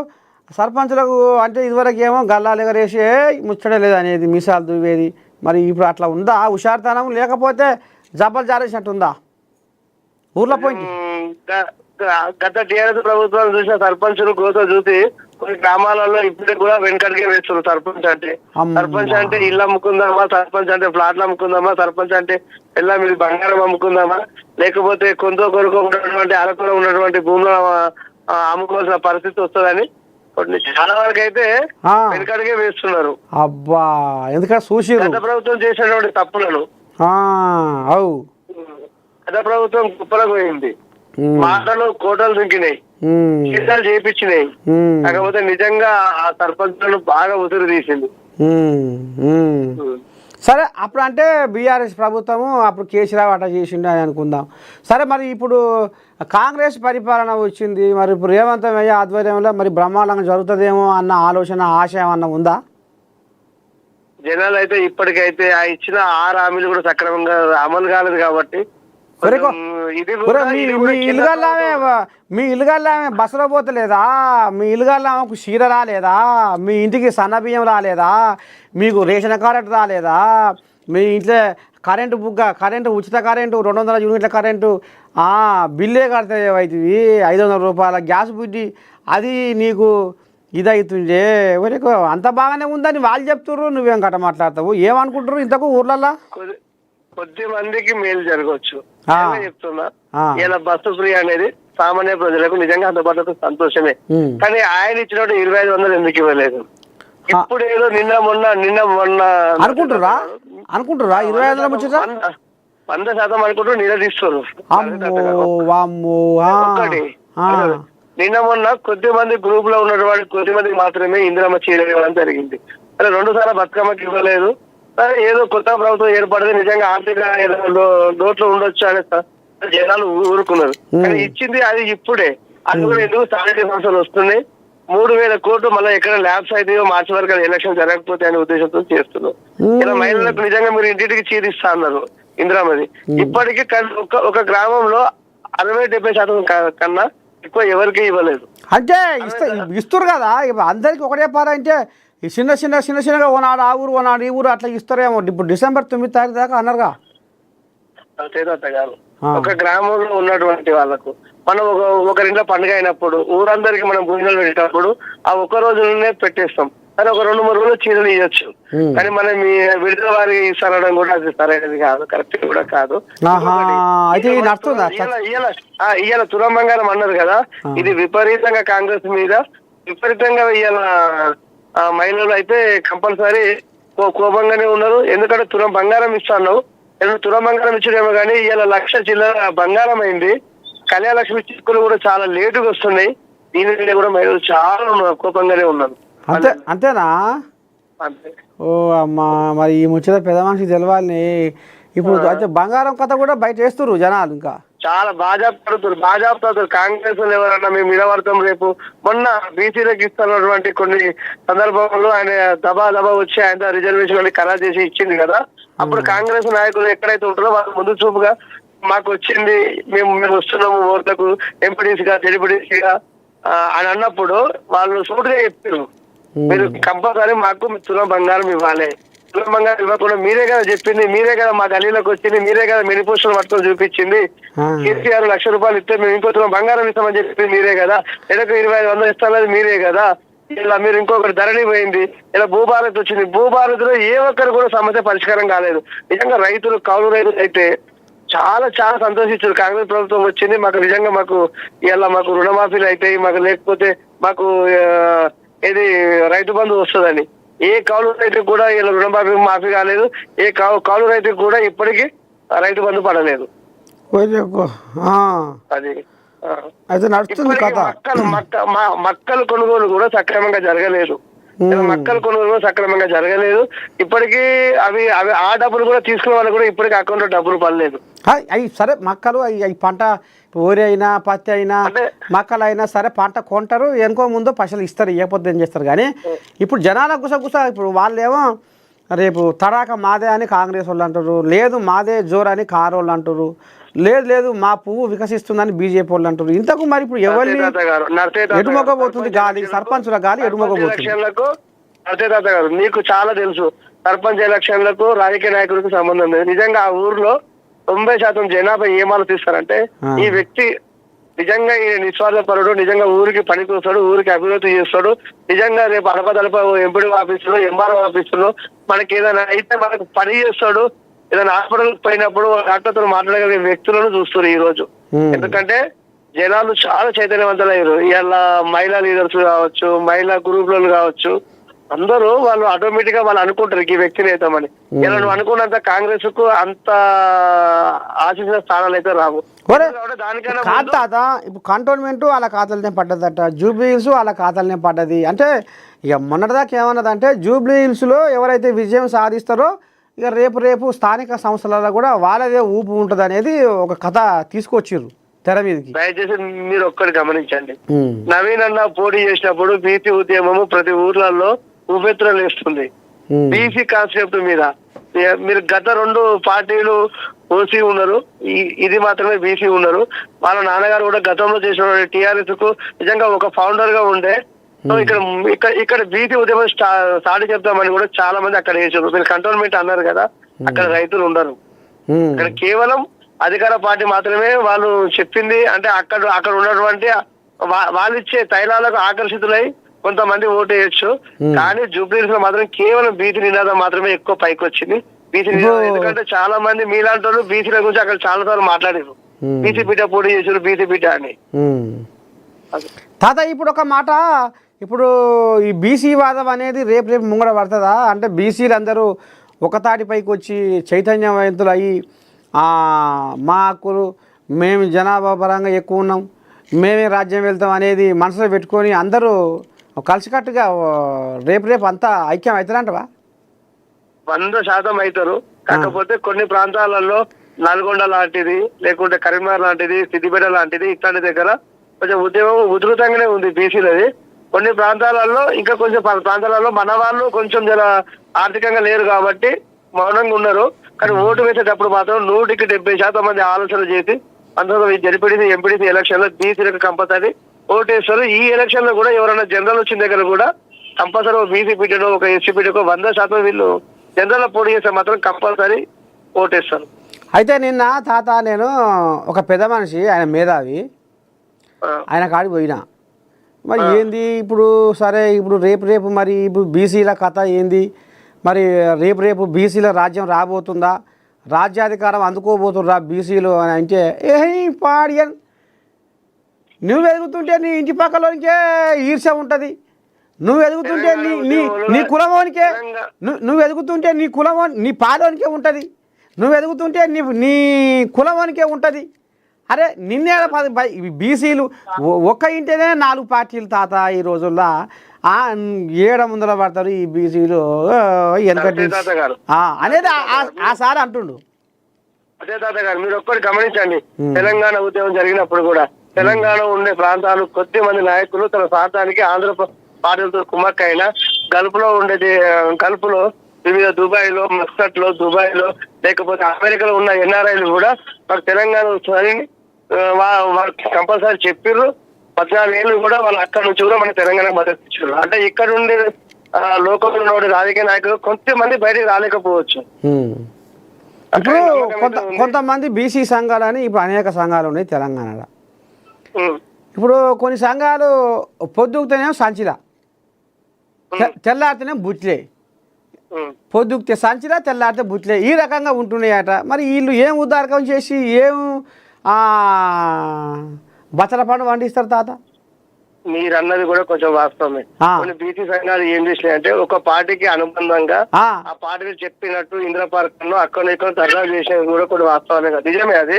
సర్పంచ్లకు అంటే ఇదివరకు ఏమో గల్లాలు ఎగరేసి ముచ్చట లేదు అనేది మీసాలు దువ్వేది మరి ఇప్పుడు అట్లా ఉందా హుషారుతనం లేకపోతే జబ్బలు జారేసినట్టు ఉందా ఊర్లో పోయింది గత టీఆర్ఎస్ ప్రభుత్వాలు చూసిన సర్పంచులు కోసం చూసి కొన్ని గ్రామాలలో ఇప్పుడు కూడా వెనకడిగే వేస్తున్నారు. సర్పంచ్ అంటే ఇల్లు అమ్ముకుందామా, సర్పంచ్ అంటే ఫ్లాట్లు అమ్ముకుందామా, సర్పంచ్ అంటే ఎలా మీరు బంగారం అమ్ముకుందామా, లేకపోతే కొంత కొరకు ఉన్నటువంటి అరకులో ఉన్నటువంటి భూములు అమ్ముకోవాల్సిన పరిస్థితి వస్తుందని కొన్ని చాలా వరకు అయితే వెనకడిగే వేస్తున్నారు. అబ్బా ఎందుకంటే చూసి గత ప్రభుత్వం చేసినటువంటి తప్పులను గత ప్రభుత్వం కుప్పలకు పోయింది. మాటలు కోటలు దింకినాయి, చీతాలు చేయించినాయి. కాకపోతే నిజంగా ఆ సర్పంచులను బాగా ఉసురు తీసింది. సరే అప్పుడు అంటే బీఆర్ఎస్ ప్రభుత్వము అప్పుడు కేసీరావు అట్లా చేసిండు అని అనుకుందాం. సరే మరి ఇప్పుడు కాంగ్రెస్ పరిపాలన వచ్చింది, మరి ఇప్పుడు రేవంత్ రెడ్డి ఆధ్వర్యంలో మరి బ్రహ్మాండంగా జరుగుతుందేమో అన్న ఆలోచన ఆశ ఏమన్నా ఉందా? జనాలు అయితే ఇప్పటికైతే ఆ ఇచ్చిన 6 హామీలు కూడా సక్రమంగా అమలు కాలేదు కాబట్టి మీ ఇల్లుగల్లా బస్సులో పోతలేదా, మీ ఇల్లుగల్లా చీర రాలేదా, మీ ఇంటికి సన్న బియ్యం రాలేదా, మీకు రేషన్ కార్డు రాలేదా, మీ ఇంట్లో కరెంటు ఉచిత కరెంటు 200 యూనిట్ల కరెంటు బిల్లే కడితే అవుతుంది 500 రూపాయల గ్యాస్ బుడ్డి అది నీకు ఇదవుతుండే వరకు అంత బాగానే ఉందని వాళ్ళు చెప్తుర్రు, నువ్వేం కట్ట మాట్లాడతావు ఏమనుకుంటారు ఇంతకు ఊర్లల్లో? కొద్ది మందికి మేలు జరగవచ్చు చెప్తున్నా. ఇలా బస్సు ఫ్రీ అనేది సామాన్య ప్రజలకు నిజంగా అందుబాటులో సంతోషమే. కానీ ఆయన ఇచ్చినట్టు 2500 ఎందుకు ఇవ్వలేదు? ఇప్పుడు ఏదో నిన్న మొన్న అనుకుంటురా 2500 100% అనుకుంటూ నిలదీస్తారు. ఒక్కటి నిన్న మొన్న కొద్ది మంది గ్రూప్ లో ఉన్నటువంటి కొద్ది మందికి మాత్రమే ఇందిరమ్మ చీర ఇవ్వడం జరిగింది. అలా 2 సార్లు బతుకమ్మకి ఇవ్వలేదు. ఏదో కొత్త ప్రభుత్వం ఏర్పడితే నిజంగా ఆర్థిక లోట్లు ఉండొచ్చు అనే జనాలు ఊరుకున్నారు. కానీ ఇచ్చింది అది ఇప్పుడే. అది కూడా ఎందుకు స్థానిక సంస్థలు వస్తున్నాయి. 3000 కోట్లు మళ్ళీ ఎక్కడ ల్యాబ్స్ అయితే మార్చి వరకు ఎలక్షన్ జరగకపోతే అనే ఉద్దేశంతో చేస్తున్నారు. ఇలా మహిళలకు నిజంగా మీరు ఇంటికి చీరిస్తా అన్నారు ఇందిరామది. ఇప్పటికీ ఒక గ్రామంలో 60-70% కన్నా ఎక్కువ ఎవరికి ఇవ్వలేదు. అంటే ఇస్తారు కదా అందరికి ఒకటే పారంటే చిన్నగా ఓనాడు ఆ ఊరు ఓనాడు ఈ ఊరు అట్లా ఇస్తారేమో. ఇప్పుడు డిసెంబర్ 9 తారీఖు దాకా అన్నారుగా. కాదు ఒక గ్రామంలో ఉన్నటువంటి వాళ్ళకు మనం ఒకరింట్లో పండుగ అయినప్పుడు ఊరందరికి మనం భోజనాలు పెట్టేటప్పుడు ఆ ఒక్క రోజులోనే పెట్టేస్తాం. కానీ ఒక 2-3 రోజులు చీరలు ఇవ్వచ్చు. కానీ మనం మీ విడుదల వారికి ఇస్తారడం కూడా అది సరైనది కాదు, కరెక్ట్ కూడా కాదు. ఇవాళ తులం బంగారం అన్నారు కదా, ఇది విపరీతంగా కాంగ్రెస్ మీద విపరీతంగా ఇవాళ మహిళలు అయితే కంపల్సరీ కోపంగానే ఉన్నారు. ఎందుకంటే తులం బంగారం ఇస్తాను, తులం బంగారం ఇచ్చడేమో కానీ ఇవాళ 1,00,000 చిల్లర బంగారం అయింది. కళ్యాణ లక్ష్మి చిక్కులు కూడా చాలా లేటుగా వస్తున్నాయి. దీని మీద కూడా మహిళలు చాలా కోపంగానే ఉన్నారు. అంతేనా? ఓ అమ్మా, మరి ఈ ముచ్చట పెద్ద మనిషికి తెలవాలి. ఇప్పుడు అయితే బంగారం కథ కూడా బయట వేస్తున్నారు జనాలు. ఇంకా చాలా బాగా చెప్తారు కాంగ్రెస్ వాళ్ళు ఎవరన్నా మేము నిలబడతాం రేపు. మొన్న బీసీలకు ఇస్తున్నటువంటి కొన్ని సందర్భంలో ఆయన దబా వచ్చి ఆయన రిజర్వేషన్ ఖరారు చేసి ఇచ్చింది కదా. అప్పుడు కాంగ్రెస్ నాయకులు ఎక్కడైతే ఉంటారో వాళ్ళు ముందు చూపుగా మాకు వచ్చింది, మేము వస్తున్నాము ఓట్లకు ఎంపీడీసీగా జెడ్పీడీసీగా అని అన్నప్పుడు వాళ్ళు సూటుగా చెప్పారు, మీరు కంపల్సరీ మాకు తులం బంగారం ఇవ్వాలి. తులం బంగారం ఇవ్వకుండా మీరే కదా చెప్పింది, మీరే కదా మా గల్లీలోకి వచ్చింది, మీరే కదా మెనిపోస్టులు పట్టుకొని చూపించింది. కేసీఆర్ 1,00,000 రూపాయలు ఇస్తే మేము ఇంకో తులం బంగారం ఇస్తామని చెప్పింది మీరే కదా. నెలకు 2500 ఇస్తామని మీరే కదా. ఇలా మీరు ఇంకొకటి ధరణి పోయింది, ఇలా భూభారత్ వచ్చింది. భూభారత్లో ఏ ఒక్కరు కూడా సమస్య పరిష్కారం కాలేదు. నిజంగా రైతులు, కౌలు రైతులు అయితే చాలా చాలా సంతోషించారు. కాంగ్రెస్ ప్రభుత్వం వచ్చింది మాకు, నిజంగా మాకు ఇలా మాకు రుణమాఫీలు అవుతాయి, మాకు లేకపోతే మాకు ఇది రైతు బంధు వస్తుందని. ఏ కౌలు రైతుకు కూడా ఇలా మాఫీ కాలేదు. ఏ కౌలు రైతుకు కూడా ఇప్పటికీ రైతు బంధు పడలేదు. వరి ఎక్కువ. ఆ. అది ఆ. అయితే నడుస్తుంది ఇప్పటికీ కథ. మక్కలు కొనుగోలు కూడా సక్రమంగా జరగలేదు. మక్కలు కొనుగోలు కూడా సక్రమంగా జరగలేదు. ఇప్పటికీ అవి అవి ఆ డబ్బులు కూడా తీసుకునే వాళ్ళు కూడా ఇప్పటికీ అకౌంట్ లో డబ్బులు పడలేదు. అవి సరే మక్కలు అవి పంట వరి అయినా పత్తి అయినా అంటే మక్కలు అయినా సరే పంట కొంటారు ఎనుకో ముందో పైసలు ఇస్తారు, ఇవ్వకపోతే ఏం చేస్తారు. కానీ ఇప్పుడు జనాల గుసగుస ఇప్పుడు వాళ్ళేమో రేపు తడాక మాదే అని కాంగ్రెస్ వాళ్ళు అంటారు, లేదు మాదే జోరని కారు వాళ్ళు అంటారు, లేదు లేదు మా పువ్వు వికసిస్తుందని బీజేపీ వాళ్ళు అంటారు. ఇంతకు మరి ఇప్పుడు ఎవరిని ఎటుమొక్కబోతుంది గాలి, సర్పంచుల గాలి ఎటుమొక్కబోతుంది. నరసేతాత గారు మీకు చాలా తెలుసు, సర్పంచ్ ఎలక్షన్లకు రాజకీయ నాయకులకు సంబంధం లేదు. నిజంగా ఆ ఊర్లో 90% జనాభా ఏం ఆలోచిస్తారంటే ఈ వ్యక్తి నిజంగా ఈ నిస్వార్థపరుడు, నిజంగా ఊరికి పని చూస్తాడు, ఊరికి అభివృద్ధి చేస్తాడు, నిజంగా రేపు అడపదడప ఎంపీ ఆఫీసులో ఎంఆర్ఓ ఆఫీసులో మనకి ఏదైనా అయితే మనకు పని చేస్తాడు, ఏదైనా హాస్పిటల్ పోయినప్పుడు డాక్టర్తో మాట్లాడగలిగే వ్యక్తులను చూస్తారు ఈ రోజు. ఎందుకంటే జనాలు చాలా చైతన్యవంతులయ్యారు. ఇలా మహిళా లీడర్స్ కావచ్చు, మహిళా గ్రూపులు కావచ్చు, అందరూ వాళ్ళు ఆటోమేటిక్ గా వాళ్ళు అనుకుంటారు ఈ వ్యక్తిని అవుతామని. ఇలా నువ్వు అనుకున్నంత కాంగ్రెస్ కు అంత ఆశించిన స్థానాలు అయితే రావు. దానికన్నా కాదు తాత, ఇప్పుడు కంటోన్మెంట్ వాళ్ళ ఖాతాలనే పడ్డదట, జూబ్లీ హిల్స్ వాళ్ళ ఖాతాలనే పడ్డది. అంటే ఇక మొన్నటిదాకా ఏమన్నదంటే జూబ్లీ హిల్స్లో ఎవరైతే విజయం సాధిస్తారో ఇక రేపు స్థానిక సంస్థలలో కూడా వాళ్ళదే ఊపు ఉంటుంది అనేది ఒక కథ తీసుకొచ్చిర్రు తెర మీదకి. దయచేసి మీరు ఒక్కటి గమనించండి, నవీన్ అన్న పోటీ చేసినప్పుడు బీసీ ఉద్యమము ప్రతి ఊర్లలో ఉపేత్రాలు వేస్తుంది బీసీ కాన్సెప్ట్ మీద. మీరు గత 2 పార్టీలు ఓసీ ఉన్నారు, ఇది మాత్రమే బీసీ ఉన్నారు. వాళ్ళ నాన్నగారు కూడా గతంలో చేసిన టిఆర్ఎస్ కు నిజంగా ఒక ఫౌండర్ గా ఉండే. సో ఇక్కడ బీసీ ఉద్యమం స్టార్ట్ చెప్తామని కూడా చాలా మంది అక్కడ వేసారు. మీరు కంటోన్మెంట్ అన్నారు కదా, అక్కడ రైతులు ఉండరు. ఇక్కడ కేవలం అధికార పార్టీ మాత్రమే వాళ్ళు చెప్పింది. అంటే అక్కడ ఉన్నటువంటి వాళ్ళు ఇచ్చే తైలాలకు ఆకర్షితులై కొంతమంది ఓటు వేయచ్చు. కానీ జూబ్లీహిల్స్ లో మాత్రం కేవలం బీసీ నినాదం మాత్రమే ఎక్కువ పైకి వచ్చింది. బీసీ నినాదం ఎందుకంటే చాలా మంది మీలాంటి వాళ్ళు బీసీల గురించి అక్కడ చాలా సార్లు మాట్లాడారు, బీసీ బిడ్డ పోటీ చేసారు, బీసీ బిడ్డ అని. తాత ఇప్పుడు ఒక మాట, ఇప్పుడు ఈ బీసీ వాదం అనేది రేపు ముంగడ పడుతుందా? అంటే బీసీలు అందరూ ఒకతాటి పైకి వచ్చి చైతన్యవంతులు అయ్యి మా హక్కులు మేము జనాభా పరంగా ఎక్కువ ఉన్నాం, మేమే రాజ్యం వెళ్తాం అనేది మనసులో పెట్టుకొని అందరూ కలిసికట్టుగా రేపు అంతా ఐక్యం అవుతారంటవా? 100% అవుతారు. కాకపోతే కొన్ని ప్రాంతాలలో నల్గొండ లాంటిది, లేకుంటే కరీంనగర్ లాంటిది, సిద్దిపేట లాంటిది ఇట్లాంటి దగ్గర కొంచెం ఉద్యమం ఉధృతంగానే ఉంది బీసీలది. కొన్ని ప్రాంతాలలో ఇంకా కొంచెం ప్రాంతాలలో మన వాళ్ళు కొంచెం జర ఆర్థికంగా లేరు కాబట్టి మౌనంగా ఉన్నారు. కానీ ఓటు వేసేటప్పుడు మాత్రం 100% మంది ఆలోచన చేసి జరిపేది ఎంపీడీసీ ఎలక్షన్ లో బీసీలకు కంపల్సరీ ఓటేస్తారు. ఈ ఎలక్షన్ లో కూడా ఎవరైనా జనరల్ వచ్చిన దగ్గర కూడా కంపల్సరీ ఒక బీసీ పీటీలో ఒక ఎస్సీ పీటీకో 100% వీళ్ళు జనరల్ పోటీ చేస్తే మాత్రం కంపల్సరీ ఓటేస్తారు. అయితే నిన్న తాత నేను ఒక పెద్ద మనిషి, ఆయన మేధావి, ఆయన కాడికి పోయినా. మరి ఏంది ఇప్పుడు సరే ఇప్పుడు రేపు మరి ఇప్పుడు బీసీల కథ ఏంది, మరి రేపు బీసీల రాజ్యం రాబోతుందా, రాజ్యాధికారం అందుకోబోతుర్రా బీసీలు అని అంటే పాడియన్ నువ్వు ఎదుగుతుంటే నీ ఇంటి పక్కలోనికే ఈర్ష్య ఉంటుంది, నువ్వు ఎదుగుతుంటే నీ కులమోనికే నువ్వు ఎదుగుతుంటే నీ కులమో నీ పాలోనికే ఉంటుంది, నువ్వు ఎదుగుతుంటే నీ కులమోనికే ఉంటుంది. అరే నిన్నే బీసీలు ఒక్క ఇంటేనే 4 పార్టీలు తాత ఈ రోజుల్లో 700 పడతారు ఈ బీసీలు అనేది ఆ సార్ అంటుండు. అదే తాత గారు మీరు ఒక్కటి గమనించండి, తెలంగాణ ఉద్యమం జరిగినప్పుడు కూడా తెలంగాణ ఉండే ప్రాంతాలు కొద్ది మంది నాయకులు తన ప్రాంతానికి ఆంధ్ర పార్టీలతో కుమ్మక్కైన గల్ఫ్లో వివిధ దుబాయ్ లో, మస్కట్ లో, దుబాయ్ లో, లేకపోతే అమెరికాలో ఉన్న ఎన్ఆర్ఐలు కూడా మాకు తెలంగాణ వస్తుందని వాళ్ళకి కంపల్సరీ చెప్పిర్రు. 14 ఏళ్ళు కూడా వాళ్ళు అక్కడ నుంచి కూడా మన తెలంగాణ మద్దతు ఇచ్చారు. అంటే ఇక్కడ ఉండే లోకల్ రాజకీయ నాయకులు కొంతమంది బయటకు రాలేకపోవచ్చు. ఇప్పుడు కొంతమంది బీసీ సంఘాలని ఇప్పుడు అనేక సంఘాలు ఉన్నాయి తెలంగాణలో. ఇప్పుడు కొన్ని సంఘాలు పొద్దుకుతేనే సంచిలా, తెల్లారితేనే బుట్లే, పొద్దుకుతే సంచిలా, తెల్లారితే బుట్లే, ఈ రకంగా ఉంటున్నాయట. మరి వీళ్ళు ఏం ఉద్దారకం చేసి ఏం బచ్చల పండు వండిస్తారు తాత? మీరు అన్నది కూడా కొంచెం వాస్తవమే. ఆ. కొన్ని బీసీ సంఘాలు ఏం చేసినాయంటే ఒక పార్టీకి అనుబంధంగా ఆ, ఆ పార్టీని చెప్పినట్టు ఇంద్ర పార్క్ లో అక్కడ ఇక్కడ ధర్నా చేసేది కూడా కొన్ని వాస్తవాలే కదా, నిజమే అది.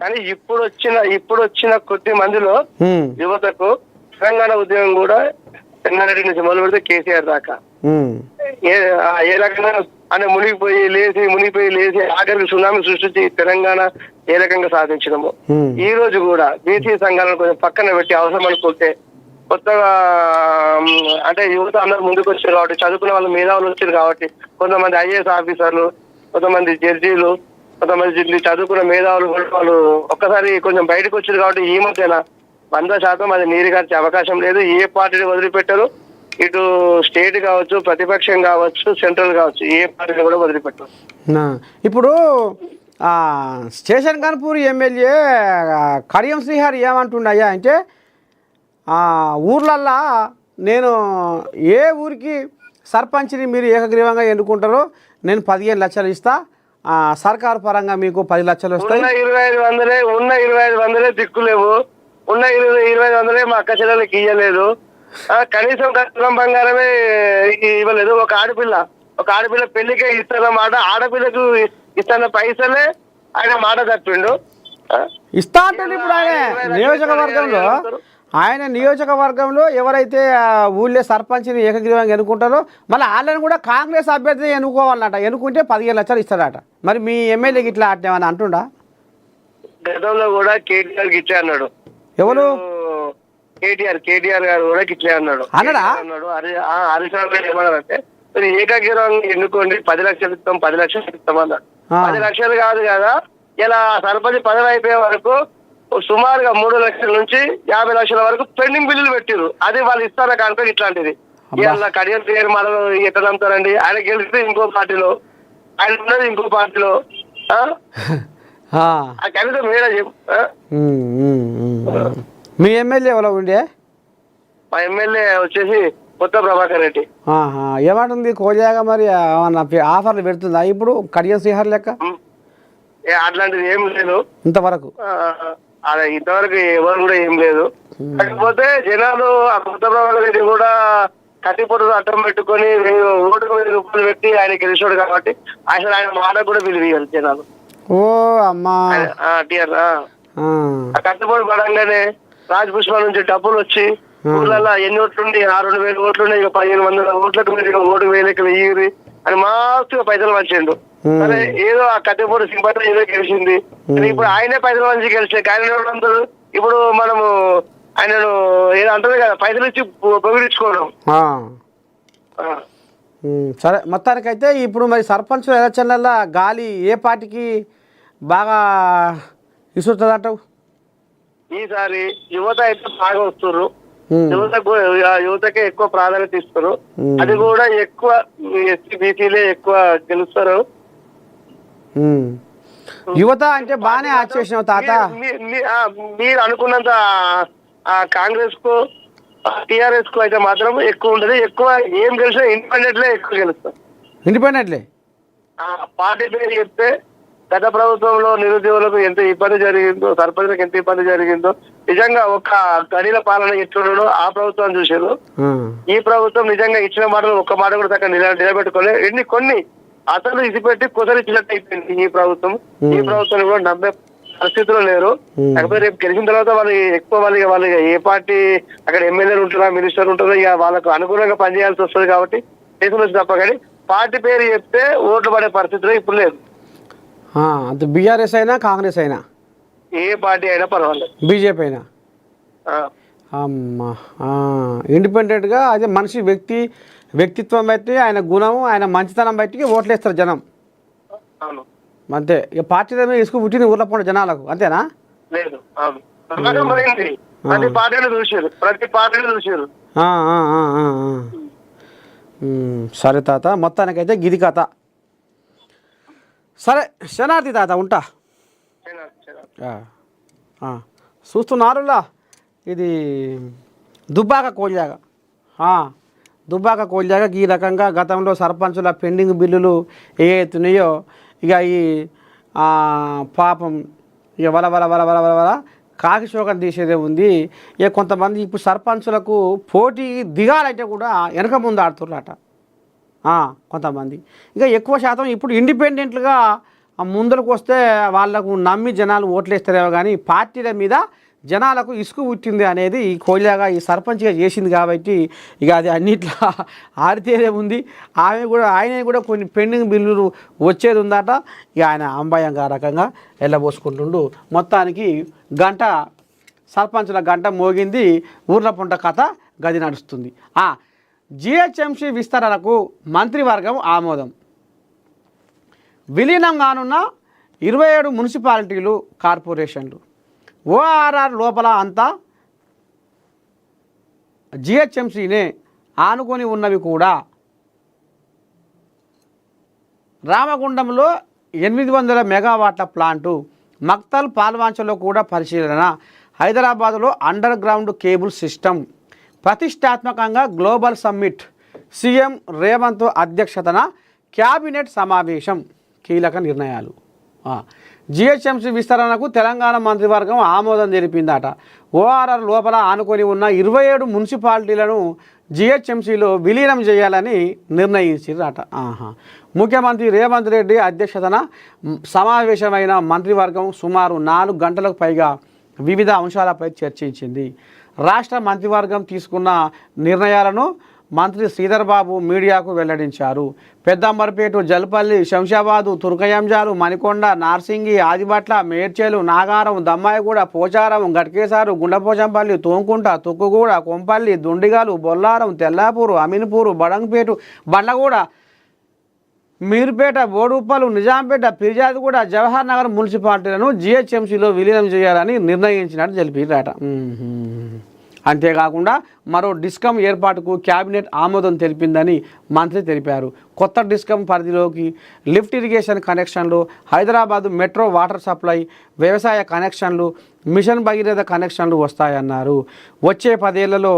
కానీ ఇప్పుడు వచ్చిన కొద్ది మందిలో ఉమ్, యువతకు తెలంగాణ ఉద్యమం కూడా చెన్నారెడ్డి నుంచి మొదలు పెడితే కేసీఆర్ దాకా ఉమ్, ఏ రకంగా అంటే మునిగిపోయి లేచి ఆఖరికి సునామీ సృష్టించి తెలంగాణ ఏ రకంగా సాధించడము. ఉమ్, ఈ రోజు కూడా బీసీ సంఘాలను కొంచెం పక్కన పెట్టి అవసరం అనుకుంటే కొత్తగా అంటే యువత అందరూ ముందుకు వచ్చారు కాబట్టి, చదువుకున్న వాళ్ళు మేధావులు వచ్చారు కాబట్టి, కొంతమంది ఐఏఎస్ ఆఫీసర్లు, కొంతమంది జడ్జీలు, కొంతమంది చదువుకున్న మేధావులు కూడా వాళ్ళు ఒక్కసారి కొంచెం బయటకు వచ్చారు కాబట్టి ఈ మధ్యన 100% అది నీరు గార్చే అవకాశం లేదు. ఏ పార్టీని వదిలిపెట్టరు, ఇటు స్టేట్ కావచ్చు, ప్రతిపక్షం కావచ్చు, సెంట్రల్ కావచ్చు, ఏ పార్టీని కూడా వదిలిపెట్టరు. నా. ఇప్పుడు స్టేషన్ గన్పూర్ ఎమ్మెల్యే కడియం శ్రీహరి ఏమంటుండయ్యా అంటే ఊర్లల్లా నేను ఏ ఊరికి సర్పంచ్ని మీరు ఏకగ్రీవంగా ఎన్నుకుంటారో నేను 15 లక్షలు ఇస్తా, సర్కారు పరంగా మీకు 10 లక్షలు వస్తాయి. ఉన్న 25 వందలే దిక్కులేవు, ఉన్న 25 వందలే మా అక్క చెల్లెలకి ఇయ్యలేదు, కనీసం కట్నం బంగారమే ఇవ్వలేదు. ఒక ఆడపిల్ల పెళ్లికే ఇస్తానమాట, ఆడపిల్లకు ఇస్తున్న పైసలే ఆయన మాట తప్పిండు. ఇస్తా అంటాడు. ఇప్పుడు ఆయన నియోజకవర్గంలో ఎవరైతే ఊళ్ళో సర్పంచ్ని ఏకగ్రీవంగా ఎన్నుకుంటారో మళ్ళీ వాళ్ళని కూడా కాంగ్రెస్ అభ్యర్థి ఎన్నుకోవాలన్నట, ఎన్నుకుంటే 15 లక్షలు ఇస్తాడట. మరి మీ ఎమ్మెల్యేకి ఇట్లా అట్లేమని అంటుండా? గతంలో కూడా కేటీఆర్ గిట్లే అన్నాడు. ఎవరు? కేటీఆర్ గారు కూడా గిట్లే అన్నాడు. హరీష్ రావు గారు ఏమన్నారంటే మీరు ఏకగ్రీవంగా ఎన్నుకోండి, 10 లక్షలు ఇస్తాం 10 లక్షలు ఇస్తాం అన్నారు. 10 లక్షలు కాదు కదా, ఇలా సర్పంచ్ పదవి అయిపోయే వరకు సుమారుగా 3 లక్షల నుంచి 50 లక్షల వరకు పెండింగ్ బిల్లులు పెట్టిరు. అది వాళ్ళు ఇస్తారా కనుక ఇట్లాంటిది ఇలా కడియం పేరు మనం ఎట్లా నమ్ముతారండి? ఆయన గెలిస్తే ఇంకో పార్టీలో, ఆయన ఉన్నది ఇంకో పార్టీలో, కనీసం మీరే చెప్పు. మీ ఎమ్మెల్యే ఎవరో ఉండే? మా ఎమ్మెల్యే వచ్చేసి కొత్త ప్రభాకర్ రెడ్డి. ఏమంటుంది కోజాగా? మరి ఏమన్నా ఆఫర్లు పెడుతుందా ఇప్పుడు కడియం శ్రీహరి లెక్క? అట్లాంటిది ఏం లేదు ఇంతవరకు. ఇంతవరకు ఎవరు కూడా ఏం లేదు. కాకపోతే జనాలు ఆ కొత్త ప్రభాకర్ రెడ్డి కూడా కత్తిపొట్టు అడ్డం పెట్టుకొని ఓటుకు 1000 రూపాయలు పెట్టి ఆయన గెలిచాడు కాబట్టి అసలు ఆయన మాట కూడా విలువీయాలి జనాలు. ఓ అమ్మా, కత్తిపొట్టు పడంగానే రాజపుష్ప నుంచి డబ్బులు వచ్చి ఊళ్ళల్లో ఎన్ని ఓట్లుండి 2,000 ఓట్లుండే, ఇక 1500 ఓట్లకు మీరు ఓటుకు 1000 ఇయ్యి అని మాస్తుగా పైసలు మంచిండు. సరే ఏదో ఆ కత్తిపొట్టు సింపతి ఏదో గెలిచింది, ఇప్పుడు ఆయనే పైసలు మంచి గెలిచే ఆయన ఇప్పుడు మనము ఆయనను ఏదో అంటుంది కదా, పైసలు ఇచ్చి పొగిడించుకోవడం. సరే, మొత్తానికైతే ఇప్పుడు మరి సర్పంచ్ ఎలక్షన్లలో గాలి ఏ పార్టీకి బాగా ఇస్తుంది అంటావు? ఈసారి యువత అయితే బాగా వస్తున్నారు, యువతకే ఎక్కువ ప్రాధాన్యత ఇస్తారు. అది కూడా ఎక్కువ ఎస్సీ బీసీలే ఎక్కువ గెలుస్తారు. యువత అంటే బాగానే ఆచేసినావు తాత. మీరు అనుకున్నంత కాంగ్రెస్ కు టిఆర్ఎస్ కు అయితే మాత్రం ఎక్కువ ఉంటది. ఎక్కువ ఏం గెలిచినా ఇండిపెండెంట్లే ఎక్కువ గెలుస్తారు. ఇండిపెండెంట్లే పార్టీ పేరు చెప్తే గత ప్రభుత్వంలో నిరుద్యోగులకు ఎంత ఇబ్బంది జరిగిందో, సర్పంచ్లకు ఎంత ఇబ్బంది జరిగిందో, నిజంగా ఒక గడిల పాలన ఎట్లుండో ఆ ప్రభుత్వం చూసారు. ఈ ప్రభుత్వం నిజంగా ఇచ్చిన మాటలు ఒక్క మాట కూడా చక్కగా నిలబెట్టుకోలే. కొన్ని అసలు ఇసిపెట్టి కుదరిచ్చినట్టు అయిపోయింది ఈ ప్రభుత్వం. ఈ ప్రభుత్వం కూడా నమ్మే పరిస్థితుల్లో లేరు. కాకపోతే రేపు గెలిచిన తర్వాత వాళ్ళు ఏ పార్టీ అక్కడ ఎమ్మెల్యేలు ఉంటారా, మినిస్టర్ ఉంటారో, ఇక వాళ్ళకు అనుకూలంగా పనిచేయాల్సి వస్తుంది కాబట్టి దేశంలో తప్ప. కానీ పార్టీ పేరు చెప్తే ఓట్లు పడే పరిస్థితిలో ఇప్పుడు లేదు. అంత బీఆర్ఎస్ అయినా కాంగ్రెస్ అయినా ఏ పార్టీ అయినా పర్వాలేదు, బీజేపీ అయినా అమ్మా ఇండిపెండెంట్గా అదే మనిషి వ్యక్తిత్వం బట్టి, ఆయన గుణం, ఆయన మంచితనం బట్టి ఓట్లేస్తారు జనం. అంతే. ఇక పార్టీ మీద ఇసుకు పుట్టింది ఊర్లో పోయిన జనాలకు, అంతేనా? లేదు, ప్రతి పార్టీని చూసారు. సరే తాత, మొత్తానికైతే గిది కథ. సరే శనార్థి తాత, ఉంటా. చూస్తున్నారులా, ఇది దుబ్బాక కోల్జాగా ఈ రకంగా గతంలో సర్పంచుల పెండింగ్ బిల్లులు ఏ అవుతున్నాయో ఇక ఈ పాపం ఇక వల కాకిశోకం తీసేదే ఉంది. ఇక కొంతమంది ఇప్పుడు సర్పంచులకు పోటీ దిగాలంటే కూడా వెనక ముందు ఆడుతున్నారట కొంతమంది. ఇక ఎక్కువ శాతం ఇప్పుడు ఇండిపెండెంట్లుగా ముందరకు వస్తే వాళ్ళకు నమ్మి జనాలు ఓట్లేస్తారేమో కానీ పార్టీల మీద జనాలకు ఇసుకు పుట్టింది అనేది ఈ కోయిలాగా ఈ సర్పంచ్గా చేసింది కాబట్టి ఇక అది అన్నిట్లో ఆడితేనే ఉంది. ఆయన కూడా కొన్ని పెండింగ్ బిల్లులు వచ్చేది ఉందట. ఇక ఆయన అంబాయంగా రకంగా వెళ్ళబోసుకుంటుండు. మొత్తానికి గంట సర్పంచుల గంట మోగింది. ఊర్ల పుంట కథ గది నడుస్తుంది. జిహెచ్ఎంసీ విస్తరణకు మంత్రివర్గం ఆమోదం. విలీనం కానున్న 27 మున్సిపాలిటీలు, కార్పొరేషన్లు. ఓఆర్ఆర్ లోపల అంతా జిహెచ్ఎంసీనే ఆనుకొని ఉన్నవి కూడా. రామగుండంలో 800 మెగావాట్ల ప్లాంటు, మక్తల్ పాల్వాంచలో కూడా పరిశీలన. హైదరాబాదులో అండర్ గ్రౌండ్ కేబుల్ సిస్టమ్. ప్రతిష్టాత్మకంగా గ్లోబల్ సమ్మిట్. సీఎం రేవంత్ అధ్యక్షతన క్యాబినెట్ సమావేశం. కీలక నిర్ణయాలు. జిహెచ్ఎంసీ విస్తరణకు తెలంగాణ మంత్రివర్గం ఆమోదం తెలిపిందట. ఓఆర్ఆర్ లోపల ఆనుకొని ఉన్న 27 మున్సిపాలిటీలను జిహెచ్ఎంసీలో విలీనం చేయాలని నిర్ణయించారట. ముఖ్యమంత్రి రేవంత్ రెడ్డి అధ్యక్షతన సమావేశమైన మంత్రివర్గం సుమారు 4 గంటలకు పైగా వివిధ అంశాలపై చర్చించింది. రాష్ట్ర మంత్రివర్గం తీసుకున్న నిర్ణయాలను మంత్రి శ్రీధర్ బాబు మీడియాకు వెల్లడించారు. పెద్దంబర్పేట, జల్పల్లి, శంషాబాదు, తుర్కయంజాలు, మణికొండ, నార్సింగి, ఆదిబట్ల, మేడ్చేలు, నాగారం, దమ్మాయిగూడ, పోచారం, గట్కేసారు, గుండపోచంపల్లి, తోంకుంట, తుక్కుగూడ, కొంపల్లి, దుండిగాలు, బొల్లారం, తెల్లాపూరు, అమీన్పూరు, బడంగపేట, బండ్లగూడ, మీర్పేట, బోడుప్పలు, నిజాంపేట, ఫిర్యాదుగూడ, జవహర్ నగర్ మున్సిపాలిటీలను జిహెచ్ఎంసీలో విలీనం చేయాలని నిర్ణయించినట్టు తెలిపారట. అంతేకాకుండా మరో డిస్కమ్ ఏర్పాటుకు క్యాబినెట్ ఆమోదం తెలిపిందని మంత్రి తెలిపారు. కొత్త డిస్కమ్ పరిధిలోకి లిఫ్ట్ ఇరిగేషన్ కనెక్షన్లు, హైదరాబాదు మెట్రో వాటర్ సప్లై, వ్యవసాయ కనెక్షన్లు, మిషన్ భగీరథ కనెక్షన్లు వస్తాయన్నారు. వచ్చే 10 ఏళ్లలో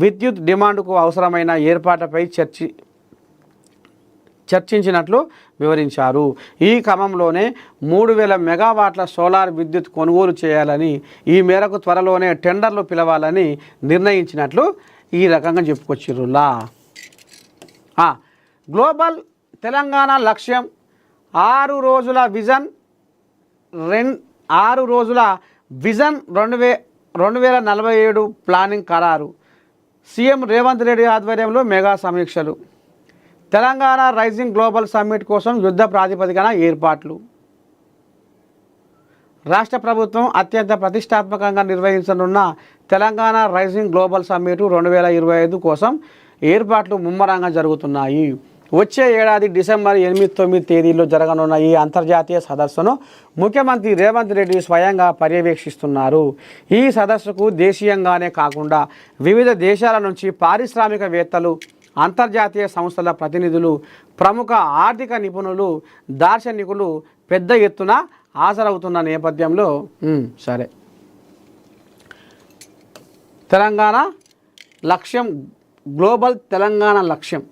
విద్యుత్ డిమాండ్కు అవసరమైన ఏర్పాట్లపై చర్చించినట్లు వివరించారు. ఈ క్రమంలోనే 3000 మెగావాట్ల సోలార్ విద్యుత్ కొనుగోలు చేయాలని, ఈ మేరకు త్వరలోనే టెండర్లు పిలవాలని నిర్ణయించినట్లు ఈ రకంగా చెప్పుకొచ్చిర్రులా. గ్లోబల్ తెలంగాణ లక్ష్యం 6 రోజుల విజన్ 2047 ప్లానింగ్ ఖరారు. సీఎం రేవంత్ రెడ్డి ఆధ్వర్యంలో మెగా సమీక్షలు. తెలంగాణ రైజింగ్ గ్లోబల్ సమ్మిట్ కోసం యుద్ధ ప్రాతిపదికన ఏర్పాట్లు. రాష్ట్ర ప్రభుత్వం అత్యంత ప్రతిష్టాత్మకంగా నిర్వహించనున్న తెలంగాణ రైజింగ్ గ్లోబల్ సమ్మిట్ 2025 కోసం ఏర్పాట్లు ముమ్మరంగా జరుగుతున్నాయి. వచ్చే ఏడాది డిసెంబర్ 8-9 తేదీల్లో జరగనున్న ఈ అంతర్జాతీయ సదస్సును ముఖ్యమంత్రి రేవంత్ రెడ్డి స్వయంగా పర్యవేక్షిస్తున్నారు. ఈ సదస్సుకు దేశీయంగానే కాకుండా వివిధ దేశాల నుంచి పారిశ్రామికవేత్తలు, అంతర్జాతీయ సంస్థల ప్రతినిధులు, ప్రముఖ ఆర్థిక నిపుణులు, దార్శనికులు పెద్ద ఎత్తున హాజరవుతున్న నేపథ్యంలో సరే తెలంగాణ లక్ష్యం, గ్లోబల్ తెలంగాణ లక్ష్యం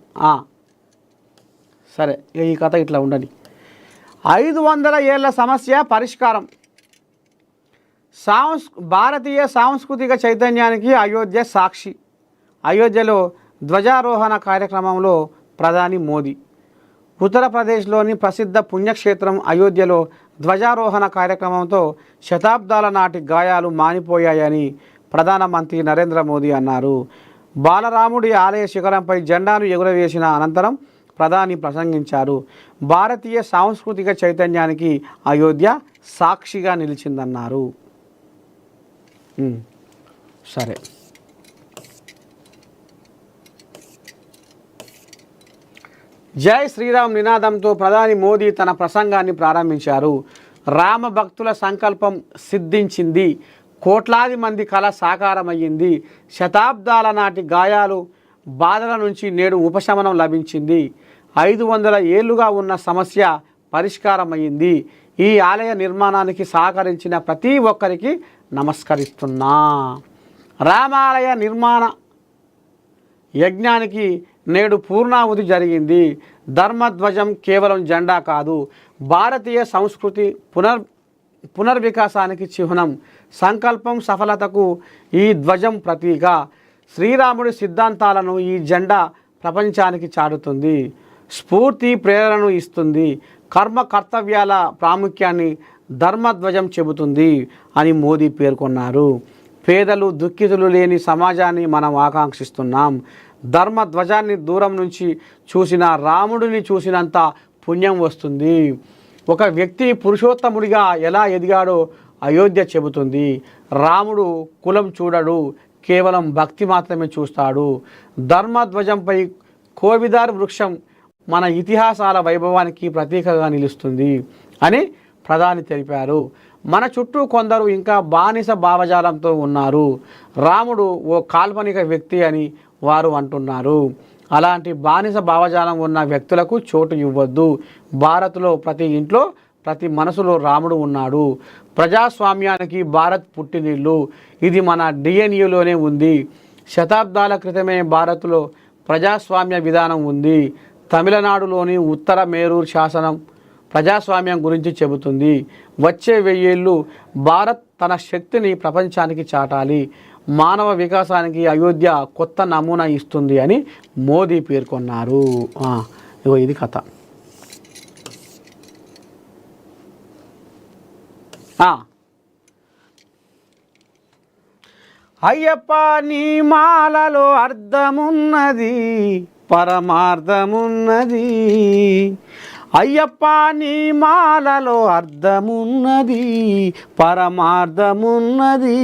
సరే ఈ కథ ఇట్లా ఉండని. 500 ఏళ్ల సమస్య పరిష్కారం. భారతీయ సాంస్కృతిక చైతన్యానికి అయోధ్య సాక్షి. అయోధ్యలో ధ్వజారోహణ కార్యక్రమంలో ప్రధాని మోదీ. ఉత్తరప్రదేశ్లోని ప్రసిద్ధ పుణ్యక్షేత్రం అయోధ్యలో ధ్వజారోహణ కార్యక్రమంతో శతాబ్దాల నాటి గాయాలు మానిపోయాయని ప్రధానమంత్రి నరేంద్ర మోదీ అన్నారు. బాలరాముడి ఆలయ శిఖరంపై జెండాను ఎగురవేసిన అనంతరం ప్రధాని ప్రసంగించారు. భారతీయ సాంస్కృతిక చైతన్యానికి అయోధ్య సాక్షిగా నిలిచిందన్నారు. సరే జై శ్రీరామ్ నినాదంతో ప్రధాని మోదీ తన ప్రసంగాన్ని ప్రారంభించారు. రామ భక్తుల సంకల్పం సిద్ధించింది, కోట్లాది మంది కళ సాకారమయ్యింది, శతాబ్దాల నాటి గాయాలు బాధల నుంచి నేడు ఉపశమనం లభించింది, 500 ఏళ్లుగా ఉన్న సమస్య పరిష్కారమయ్యింది. ఈ ఆలయ నిర్మాణానికి సహకరించిన ప్రతి ఒక్కరికి నమస్కరిస్తున్నా. రామాలయ నిర్మాణ యజ్ఞానికి నేడు పూర్ణాహుతి జరిగింది. ధర్మధ్వజం కేవలం జెండా కాదు, భారతీయ సంస్కృతి పునర్వికాసానికి చిహ్నం, సంకల్పం సఫలతకు ఈ ధ్వజం ప్రతీక. శ్రీరాముడి సిద్ధాంతాలను ఈ జెండా ప్రపంచానికి చాటుతుంది, స్ఫూర్తి ప్రేరణను ఇస్తుంది, కర్మ కర్తవ్యాల ప్రాముఖ్యాన్ని ధర్మధ్వజం చెబుతుంది అని మోదీ పేర్కొన్నారు. పేదలు దుఃఖితులు లేని సమాజాన్ని మనం ఆకాంక్షిస్తున్నాం. ధర్మధ్వజాన్ని దూరం నుంచి చూసిన రాముడిని చూసినంత పుణ్యం వస్తుంది. ఒక వ్యక్తి పురుషోత్తముడిగా ఎలా ఎదిగాడో అయోధ్య చెబుతుంది. రాముడు కులం చూడడు, కేవలం భక్తి మాత్రమే చూస్తాడు. ధర్మధ్వజంపై కోవిదార్ వృక్షం మన ఇతిహాసాల వైభవానికి ప్రతీకగా నిలుస్తుంది అని ప్రధాని తెలిపారు. మన చుట్టూ కొందరు ఇంకా బానిస భావజాలంతో ఉన్నారు. రాముడు ఓ కాల్పనిక వ్యక్తి అని వారు అంటున్నారు. అలాంటి బానిస భావజాలం ఉన్న వ్యక్తులకు చోటు ఇవ్వద్దు. భారత్లో ప్రతి ఇంట్లో ప్రతి మనసులో రాముడు ఉన్నాడు. ప్రజాస్వామ్యానికి భారత్ పుట్టినిల్లు. ఇది మన డిఎన్ఏలోనే ఉంది. శతాబ్దాల క్రితమే భారత్లో ప్రజాస్వామ్య విధానం ఉంది. తమిళనాడులోని ఉత్తర మేరూర్ శాసనం ప్రజాస్వామ్యం గురించి చెబుతుంది. వచ్చే 1000 ఏళ్ళు భారత్ తన శక్తిని ప్రపంచానికి చాటాలి. మానవ వికాసానికి అయోధ్య కొత్త నమూనా ఇస్తుంది అని మోదీ పేర్కొన్నారు. ఇగో ఇది కథ. అయ్యప్ప నీ మాలలో అర్థమున్నది, పరమార్థమున్నది. అయ్యప్ప నీ మాలలో అర్థమున్నది, పరమార్థమున్నది.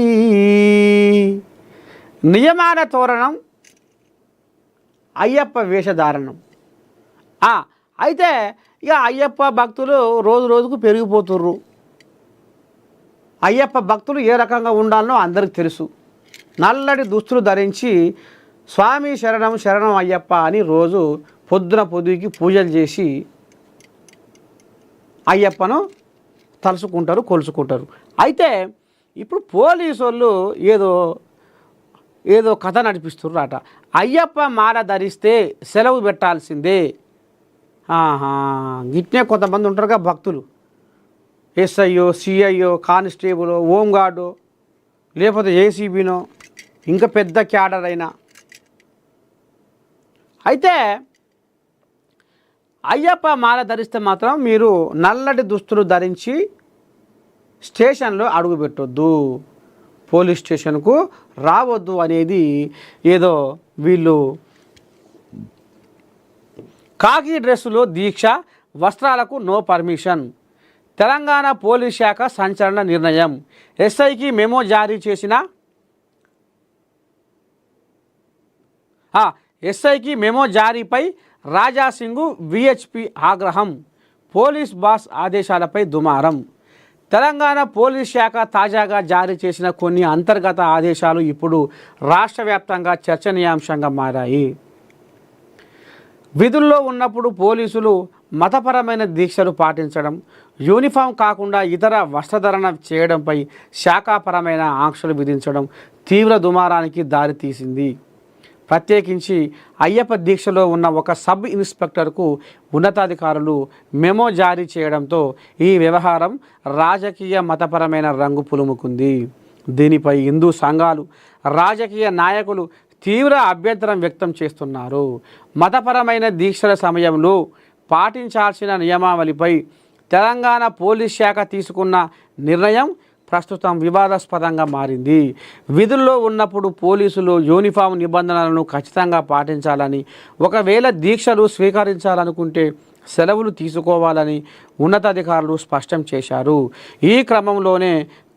నియమాల తోరణం, అయ్యప్ప వేషధారణం. అయితే ఇక అయ్యప్ప భక్తులు రోజు రోజుకు పెరిగిపోతుర్రు. అయ్యప్ప భక్తులు ఏ రకంగా ఉండాలనో అందరికి తెలుసు. నల్లటి దుస్తులు ధరించి స్వామి శరణం శరణం అయ్యప్ప అని రోజు పొద్దుకి పూజలు చేసి అయ్యప్పను తలుచుకుంటారు, కొలుచుకుంటారు. అయితే ఇప్పుడు పోలీసు వాళ్ళు ఏదో కథ నడిపిస్తున్నారట. అయ్యప్ప మాల ధరిస్తే సెలవు పెట్టాల్సిందే. గిట్నే కొంతమంది ఉంటారుగా భక్తులు, ఎస్ఐయో సిఐయో కానిస్టేబులో హోంగార్డో లేకపోతే ఏసీబీనో ఇంకా పెద్ద క్యాడర్ అయినా. అయితే అయ్యప్ప మాల ధరిస్తే మాత్రం మీరు నల్లటి దుస్తులు ధరించి స్టేషన్లో అడుగుపెట్టొద్దు, పోలీస్ స్టేషన్కు రావద్దు అనేది ఏదో వీళ్ళు కాకి డ్రెస్సులో దీక్ష, వస్త్రాలకు నో పర్మిషన్. తెలంగాణ పోలీస్ శాఖ సంచలన నిర్ణయం. ఎస్ఐకి మెమో జారీ చేసిన ఎస్ఐకి మెమో జారీపై రాజాసింగ్ విహెచ్పి ఆగ్రహం. పోలీస్ బాస్ ఆదేశాలపై దుమారం. తెలంగాణ పోలీస్ శాఖ తాజాగా జారీ చేసిన కొన్ని అంతర్గత ఆదేశాలు ఇప్పుడు రాష్ట్ర వ్యాప్తంగా చర్చనీయాంశంగా మారాయి. విధుల్లో ఉన్నప్పుడు పోలీసులు మతపరమైన దీక్షలు పాటించడం, యూనిఫామ్ కాకుండా ఇతర వస్త్రధరణ చేయడంపై శాఖాపరమైన ఆంక్షలు విధించడం తీవ్ర దుమారానికి దారితీసింది. ప్రత్యేకించి అయ్యప్ప దీక్షలో ఉన్న ఒక సబ్ ఇన్స్పెక్టర్కు ఉన్నతాధికారులు మెమో జారీ చేయడంతో ఈ వ్యవహారం రాజకీయ మతపరమైన రంగు పులుముకుంది. దీనిపై హిందూ సంఘాలు, రాజకీయ నాయకులు తీవ్ర అభ్యంతరం వ్యక్తం చేస్తున్నారు. మతపరమైన దీక్షల సమయంలో పాటించాల్సిన నియమావళిపై తెలంగాణ పోలీస్ శాఖ తీసుకున్న నిర్ణయం ప్రస్తుతం వివాదాస్పదంగా మారింది. విధుల్లో ఉన్నప్పుడు పోలీసులు యూనిఫామ్ నిబంధనలను ఖచ్చితంగా పాటించాలని, ఒకవేళ దీక్షలు స్వీకరించాలనుకుంటే సెలవులు తీసుకోవాలని ఉన్నతాధికారులు స్పష్టం చేశారు. ఈ క్రమంలోనే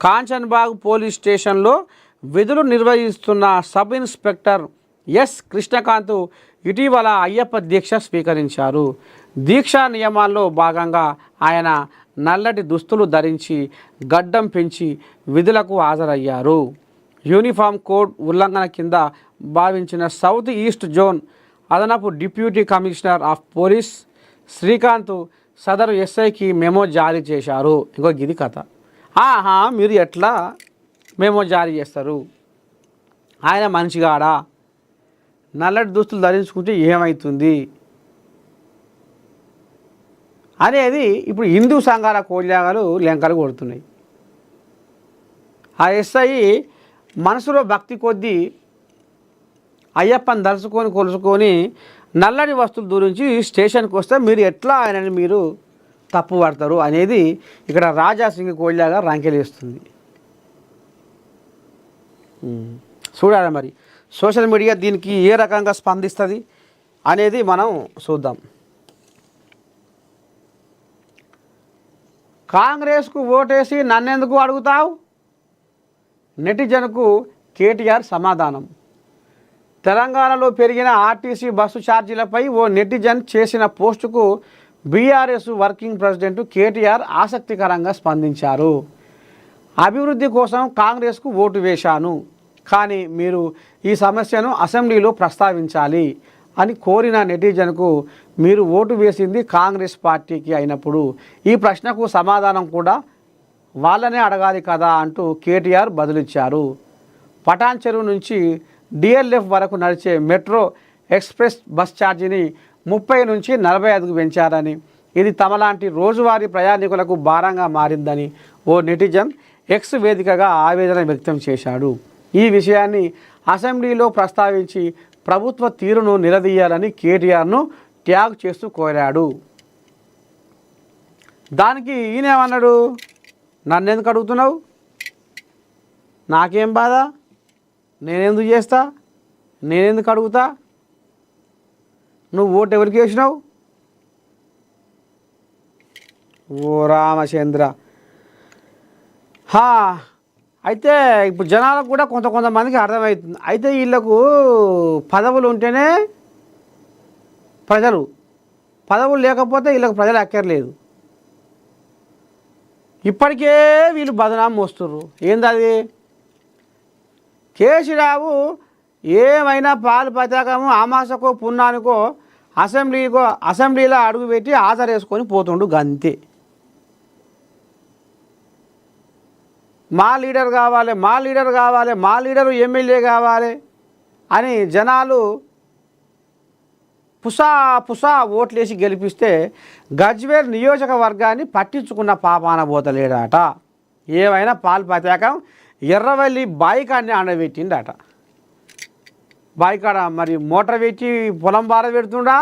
కాంచన్బాగ్ పోలీస్ స్టేషన్లో విధులు నిర్వహిస్తున్న సబ్ ఇన్స్పెక్టర్ ఎస్ కృష్ణకాంత్ ఇటీవల అయ్యప్ప దీక్ష స్వీకరించారు. దీక్షా నియమాల్లో భాగంగా ఆయన నల్లటి దుస్తులు ధరించి గడ్డం పెంచి విధులకు హాజరయ్యారు. యూనిఫామ్ కోడ్ ఉల్లంఘన కింద భావించిన సౌత్ ఈస్ట్ జోన్ అదనపు deputy commissioner of police Srikanth సదరు ఎస్ఐకి మెమో జారీ చేశారు. ఇంకో గిది కథ. మీరు ఎట్లా మెమో జారీ చేస్తారు? ఆయన మనిషిగాడా? నల్లటి దుస్తులు ధరించుకుంటే ఏమవుతుంది అనేది ఇప్పుడు హిందూ సంఘాల కోడ్యాగాలు లెంకలు కొడుతున్నాయి. ఆ ఎస్ఐ మనసులో భక్తి కొద్దీ అయ్యప్పని దలుచుకొని కొలుసుకొని నల్లని వస్తువుల గురించి స్టేషన్కి వస్తే మీరు ఎట్లా ఆయనని మీరు తప్పు పడతారు అనేది ఇక్కడ రాజాసింగ్ కోళ్ళగా రంకెలేస్తుంది. చూడాలి మరి సోషల్ మీడియా దీనికి ఏ రకంగా స్పందిస్తుంది అనేది మనం చూద్దాం. కాంగ్రెస్కు ఓటేసి నన్నెందుకు అడుగుతావు? నెటిజన్కు కేటీఆర్ సమాధానం. తెలంగాణలో పెరిగిన ఆర్టీసీ బస్సు ఛార్జీలపై ఓ నెటిజన్ చేసిన పోస్టుకు బీఆర్ఎస్ వర్కింగ్ ప్రెసిడెంట్ కేటీఆర్ ఆసక్తికరంగా స్పందించారు. అభివృద్ధి కోసం కాంగ్రెస్కు ఓటు వేశాను, కానీ మీరు ఈ సమస్యను అసెంబ్లీలో ప్రస్తావించాలి అని కోరిన నెటిజన్కు మీరు ఓటు వేసింది కాంగ్రెస్ పార్టీకి అయినప్పుడు ఈ ప్రశ్నకు సమాధానం కూడా వాళ్ళనే అడగాలి కదా అంటూ కేటీఆర్ బదులిచ్చారు. పటాన్ చెరువు నుంచి డిఎల్ఎఫ్ వరకు నడిచే మెట్రో ఎక్స్ప్రెస్ బస్ ఛార్జీని 30 నుంచి 45కు పెంచారని, ఇది తమలాంటి రోజువారీ ప్రయాణికులకు భారంగా మారిందని ఓ నెటిజన్ ఎక్స్ వేదికగా ఆవేదన వ్యక్తం చేశాడు. ఈ విషయాన్ని అసెంబ్లీలో ప్రస్తావించి ప్రభుత్వ తీరును నిలదీయాలని కేటీఆర్ను ట్యాగ్ చేస్తూ కోరాడు. దానికి ఈయనేమన్నాడు, నన్నెందుకు అడుగుతున్నావు, నాకేం బాధ, నేనెందుకు చేస్తా, నేనెందుకు అడుగుతా, నువ్వు ఓటు ఎవరికి వేసినావు? ఓ రామచంద్ర. అయితే ఇప్పుడు జనాలకు కూడా కొంతమందికి అర్థమవుతుంది. అయితే వీళ్ళకు పదవులు ఉంటేనే ప్రజలు, పదవులు లేకపోతే వీళ్ళకు ప్రజలు అక్కర్లేదు. ఇప్పటికే వీళ్ళు బదనాం మోస్తుర్రు. ఏందది? కేసీరావు ఏమైనా పాలు పతాకము అమాసకో పున్నానికో అసెంబ్లీలో అడుగుపెట్టి ఆధారేసుకొని పోతుండు గంతే. మా లీడర్ కావాలి, మా లీడర్ కావాలి, మా లీడరు ఎమ్మెల్యే కావాలి అని జనాలు పుసా ఓట్లేసి గెలిపిస్తే గజ్వేల్ నియోజకవర్గాన్ని పట్టించుకున్న పాపాన పోతలేడట. ఏమైనా పాలు పతాకం ఎర్రవల్లి బాయికాడిని ఆడబెట్టిండట. బాయికాడ మరి మోటార్ పెట్టి పొలం బార పెడుతుండా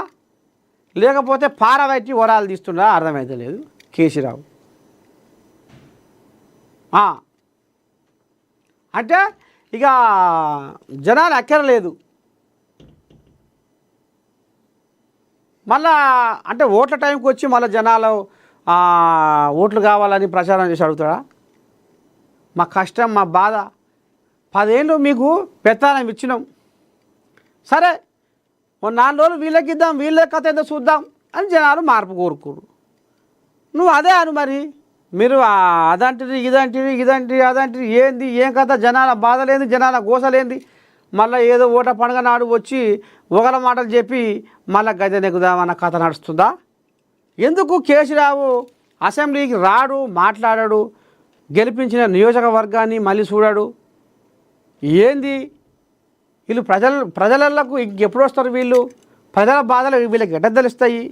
లేకపోతే పార పెట్టి వరాలు తీస్తుండా అర్థమైతలేదు కేసీరావు. అంటే ఇక జనాలు అక్కరలేదు. మళ్ళా అంటే ఓట్ల టైంకి వచ్చి మళ్ళీ జనాలు ఓట్లు కావాలని ప్రచారం చేసి అడుగుతాడా? మా కష్టం, మా బాధ, 10 ఏళ్ళు మీకు పెత్తనం ఇచ్చినాం, సరే ఓ 4 రోజులు వీళ్ళకి ఇద్దాం, వీళ్ళ కథ ఏదో చూద్దాం అని జనాలు మార్పు కోరుకోరు. నువ్వు అదే అను మరి. మీరు అదంటిది ఇదంటిది అదంటిది ఏంది, ఏం కథ, జనాల బాధలేంది, జనాల గోసలేంది, మళ్ళీ ఏదో ఓట పండుగ నాడు వచ్చి ఒకల మాటలు చెప్పి మళ్ళీ గద్దె నెక్కుదామన్న కథ నడుస్తుందా? ఎందుకు కేసీరావు అసెంబ్లీకి రాడు, మాట్లాడాడు, గెలిపించిన నియోజకవర్గాన్ని మళ్ళీ చూడాడు? ఏంది వీళ్ళు ప్రజలకు ఎప్పుడు వస్తారు? వీళ్ళు ప్రజల బాధలు వీళ్ళకి ఎట్లా తెలుస్తాయి?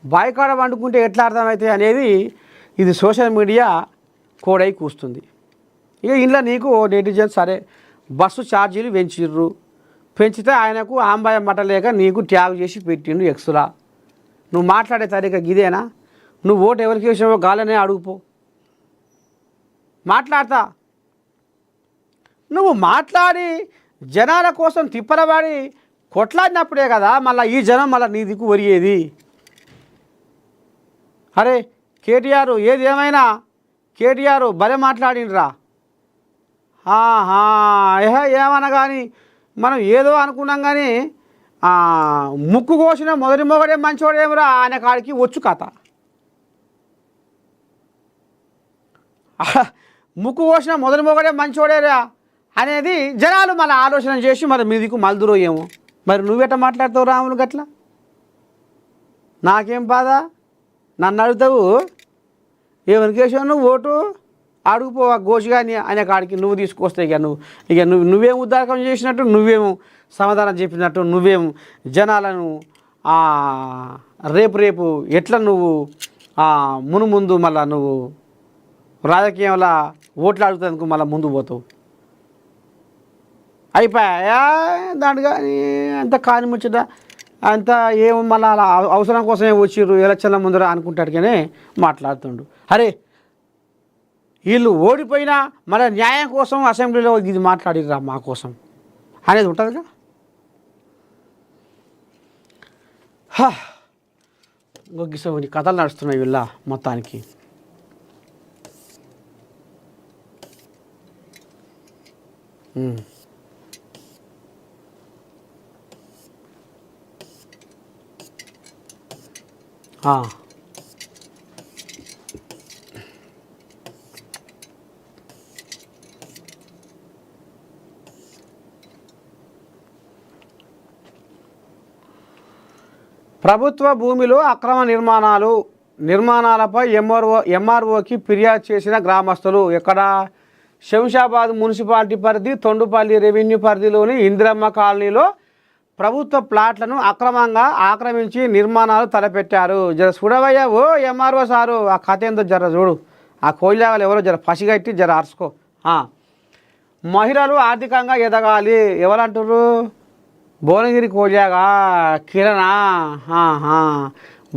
బాయికాడ వండుకుంటే ఎట్లా అర్థమవుతాయి అనేది ఇది సోషల్ మీడియా కోడై కూస్తుంది. ఇక ఇంట్లో నీకు నెటిజన్ సరే బస్సు ఛార్జీలు పెంచితే ఆయనకు ఆంబాయం మట్టలేక నీకు ట్యాగ్ చేసి పెట్టిండు ఎక్స్లా. నువ్వు మాట్లాడే తరీక గిదేనా? నువ్వు ఓటు ఎవరికి వేసావో గాలనే అడుగుపో. మాట్లాడతా, నువ్వు మాట్లాడి జనాల కోసం తిప్పలవాడి కొట్లాడినప్పుడే కదా మళ్ళీ ఈ జనం మళ్ళీ నీ దిక్కు ఒరిగేది. అరే కేటీఆర్ ఏది ఏమైనా కేటీఆర్ భలే మాట్లాడినరా. ఏమన్నా కానీ మనం ఏదో అనుకున్నాం కానీ ముక్కు కోసిన మొదటి మొగడే మంచోడేమరా అనే కాడికి వచ్చు కథ. ముక్కు కోసిన మొదటి మొగడే మంచోడేరా అనేది జనాలు మళ్ళీ ఆలోచన చేసి మరి మీదికు మల్దురో ఏమో. మరి నువ్వెట్ట మాట్లాడతావు రాములు గట్ల? నాకేం బాధ, నన్ను అడుగుతావు ఏమని కేసావు నువ్వు ఓటు అడుగుపో గోషిగాని అనే కాడికి నువ్వు తీసుకొస్తే నువ్వేం ఉద్దారకం చేసినట్టు, నువ్వేమో సమాధానం చెప్పినట్టు, నువ్వేం జనాలను రేపు ఎట్లా నువ్వు ముందు మళ్ళా నువ్వు రాజకీయంలో ఓట్లు అడుగుతందుకు మళ్ళీ ముందు పోతావు అయిపోయా దాంట్లో అంత కాని ముచ్చట అంత ఏమో మళ్ళీ అలా అవసరం కోసమే వచ్చిర్రు ఎలక్షన్ల ముందర అనుకుంటాడు కానీ మాట్లాడుతుండు. అరే వీళ్ళు ఓడిపోయినా మళ్ళీ న్యాయం కోసం అసెంబ్లీలో ఇది మాట్లాడిర్రా మా కోసం అనేది ఉంటుందిగా. ఇంకొక కథలు నడుస్తున్నాయి వీళ్ళ మొత్తానికి. ప్రభుత్వ భూమిలో అక్రమ నిర్మాణాలపై ఎంఆర్ఓకి ఫిర్యాదు చేసిన గ్రామస్తులు. ఎక్కడ? శంషాబాద్ మున్సిపాలిటీ పరిధి తొండుపల్లి రెవెన్యూ పరిధిలోని ఇందిరమ్మ కాలనీలో ప్రభుత్వ ప్లాట్లను అక్రమంగా ఆక్రమించి నిర్మాణాలు తలపెట్టారు. జర చూడవయ్యా ఓ ఎంఆర్ఓ సారు, ఆ కథ ఏందో జర చూడు. ఆ కోయిలాగలు ఎవరో జర పసిగట్టి జర అరుచుకో. మహిళలు ఆర్థికంగా ఎదగాలి ఎవరంటారు? భువనగిరి కోయిలాగా కిరణా.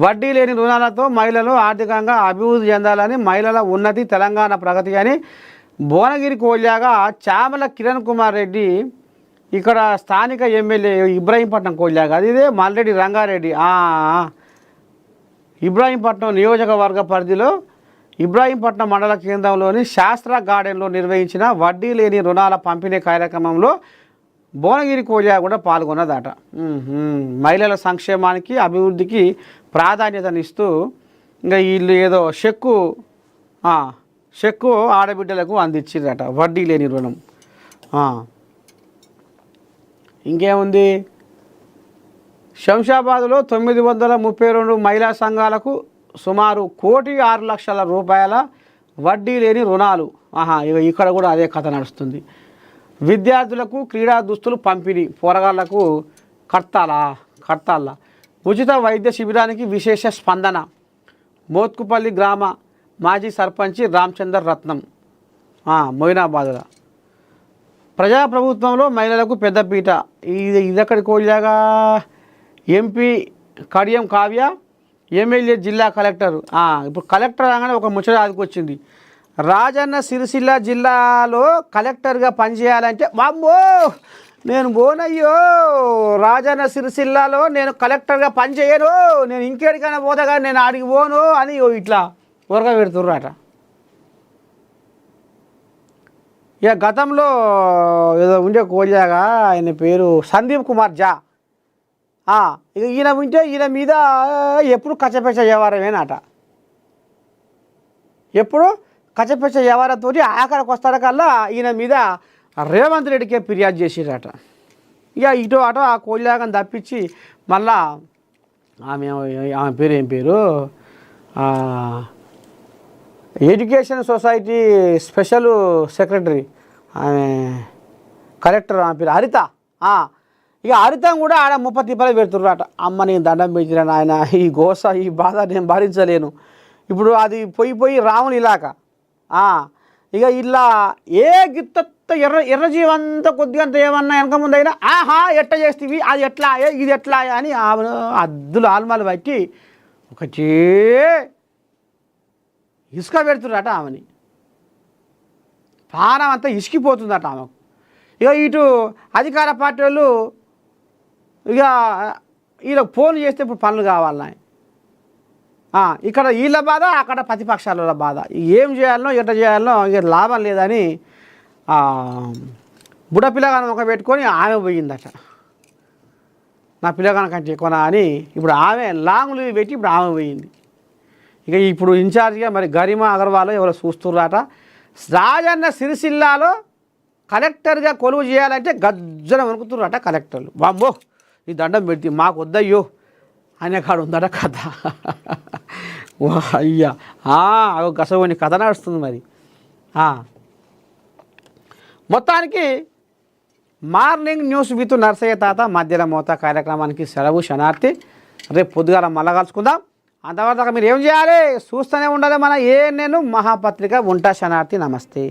వడ్డీ లేని రుణాలతో మహిళలు ఆర్థికంగా అభివృద్ధి చెందాలని, మహిళల ఉన్నతి తెలంగాణ ప్రగతి అని భువనగిరి కోయిలాగా చామల కిరణ్ కుమార్ రెడ్డి ఇక్కడ స్థానిక ఎమ్మెల్యే ఇబ్రాహీంపట్నం కోయిలాగా అది ఇదే మల్రెడ్డి రంగారెడ్డి ఇబ్రాహీంపట్నం నియోజకవర్గ పరిధిలో ఇబ్రాహీంపట్నం మండల కేంద్రంలోని శాస్త్ర గార్డెన్లో నిర్వహించిన వడ్డీ లేని రుణాల పంపిణీ కార్యక్రమంలో భువనగిరి కోయిలా కూడా పాల్గొన్నదట. మహిళల సంక్షేమానికి అభివృద్ధికి ప్రాధాన్యతనిస్తూ ఇంకా వీళ్ళు ఏదో చెక్కు ఆడబిడ్డలకు అందించిరట వడ్డీ లేని రుణం. ఇంకేముంది? శంషాబాద్లో 932 మహిళా సంఘాలకు సుమారు 1,06,00,000 రూపాయల వడ్డీ లేని రుణాలు. ఇక్కడ కూడా అదే కథ నడుస్తుంది. విద్యార్థులకు క్రీడా దుస్తులు పంపిణీ, పోరగాళ్లకు కడతాళ్ళ ఉచిత వైద్య శిబిరానికి విశేష స్పందన. మోత్కుపల్లి గ్రామ మాజీ సర్పంచి రామచందర్ రత్నం మొయినాబాద్లో. ప్రజాప్రభుత్వంలో మహిళలకు పెద్దపీట. ఇదక్కడి కోయిలాగా ఎంపీ కడియం కావ్య, ఎమ్మెల్యే జిల్లా కలెక్టర్. ఇప్పుడు కలెక్టర్ అనగానే ఒక ముచ్చట ఆదుకొచ్చింది. రాజన్న సిరిసిల్ల జిల్లాలో కలెక్టర్గా పనిచేయాలంటే వామ్మో నేను పోనయ్యో, రాజన్న సిరిసిల్లాలో నేను కలెక్టర్గా పనిచేయను, నేను ఇంకేడికైనా పోతా కానీ నేను ఆడికి పోను అని ఇట్లా ఊరగా పెడుతుర్రట. ఇక గతంలో ఏదో ఉండే కోయిలాగా ఆయన పేరు సందీప్ కుమార్ జా. ఇక ఈయన ఉంటే ఈయన మీద ఎప్పుడు కచ్చపెచ్చ వ్యవహారమేనట. ఎప్పుడు కచ్చపెచ్చ వ్యవహారంతో ఆఖరికి వస్తారకల్లా ఈయన మీద రేవంత్ రెడ్డికే ఫిర్యాదు చేసిరట. ఇక ఇటు అటు ఆ కోయిలాగని తప్పించి మళ్ళా ఆమె పేరు ఏం పేరు ఎడ్యుకేషన్ సొసైటీ స్పెషల్ సెక్రటరీ ఆమె కలెక్టర్ ఆమె పేరు హరిత. ఇక హరితం కూడా ఆడ 30 రూపాయలు పెడుతుర్రట. అమ్మ నేను దండం పెట్టిన ఆయన, ఈ గోస ఈ బాధ నేను భరించలేను. ఇప్పుడు అది పోయి రాముని ఇలాక. ఇక ఇలా ఏ గిత్త ఎర్రజీవంతా కొద్దిగా ఏమన్నా వెనక ముందు అయినా ఎట్ట చేస్తేవి అది ఎట్లా ఇది ఎట్లా అని అద్దులు ఆల్మాలు బట్టి ఒకటే ఇసుక పెడుతున్నట ఆమెని. ప్రాణం అంతా ఇసుకిపోతుందట ఆమెకు. ఇక ఇటు అధికార పార్టీ వాళ్ళు ఇక వీళ్ళకి ఫోన్ చేస్తే ఇప్పుడు పనులు కావాలన్నాయి. ఇక్కడ వీళ్ళ బాధ, అక్కడ ప్రతిపక్షాల బాధ. ఏం చేయాలనో ఎట్ట చేయాలనో ఇక లాభం లేదని బుడ పిల్లగాను ఒక పెట్టుకొని ఆమె పోయిందట. నా పిల్లగాన కంటే ఎక్కువనా అని ఇప్పుడు ఆమె లాంగ్ లీవ్ పెట్టి ఇప్పుడు ఆమె పోయింది. ఇక ఇప్పుడు ఇన్ఛార్జిగా మరి గరిమా అగర్వాల్ ఎవరో చూస్తుర్రట. రాజన్న సిరిసిల్లాలో కలెక్టర్గా కొలువు చేయాలంటే గజ్జన వణుకుతుర్రట కలెక్టర్లు. బాంబో ఈ దండం పెడితే మాకు వద్దయ్యో అనే కాడు ఉందట కథ. అయ్యా గసవని కథ నడుస్తుంది మరి. మొత్తానికి మార్నింగ్ న్యూస్ విత్ నర్సయ్య తాత మధ్యలో మోత కార్యక్రమానికి సెలవు శనార్థి. రేపు పొద్దుగాల మళ్ళా కలుసుకుందాం. అంతవరకు మీరు ఏం చేయాలి? చూస్తూనే ఉండాలి మన ఏ నేను మహాపత్రిక. ఉంటా శనార్థి. నమస్తే.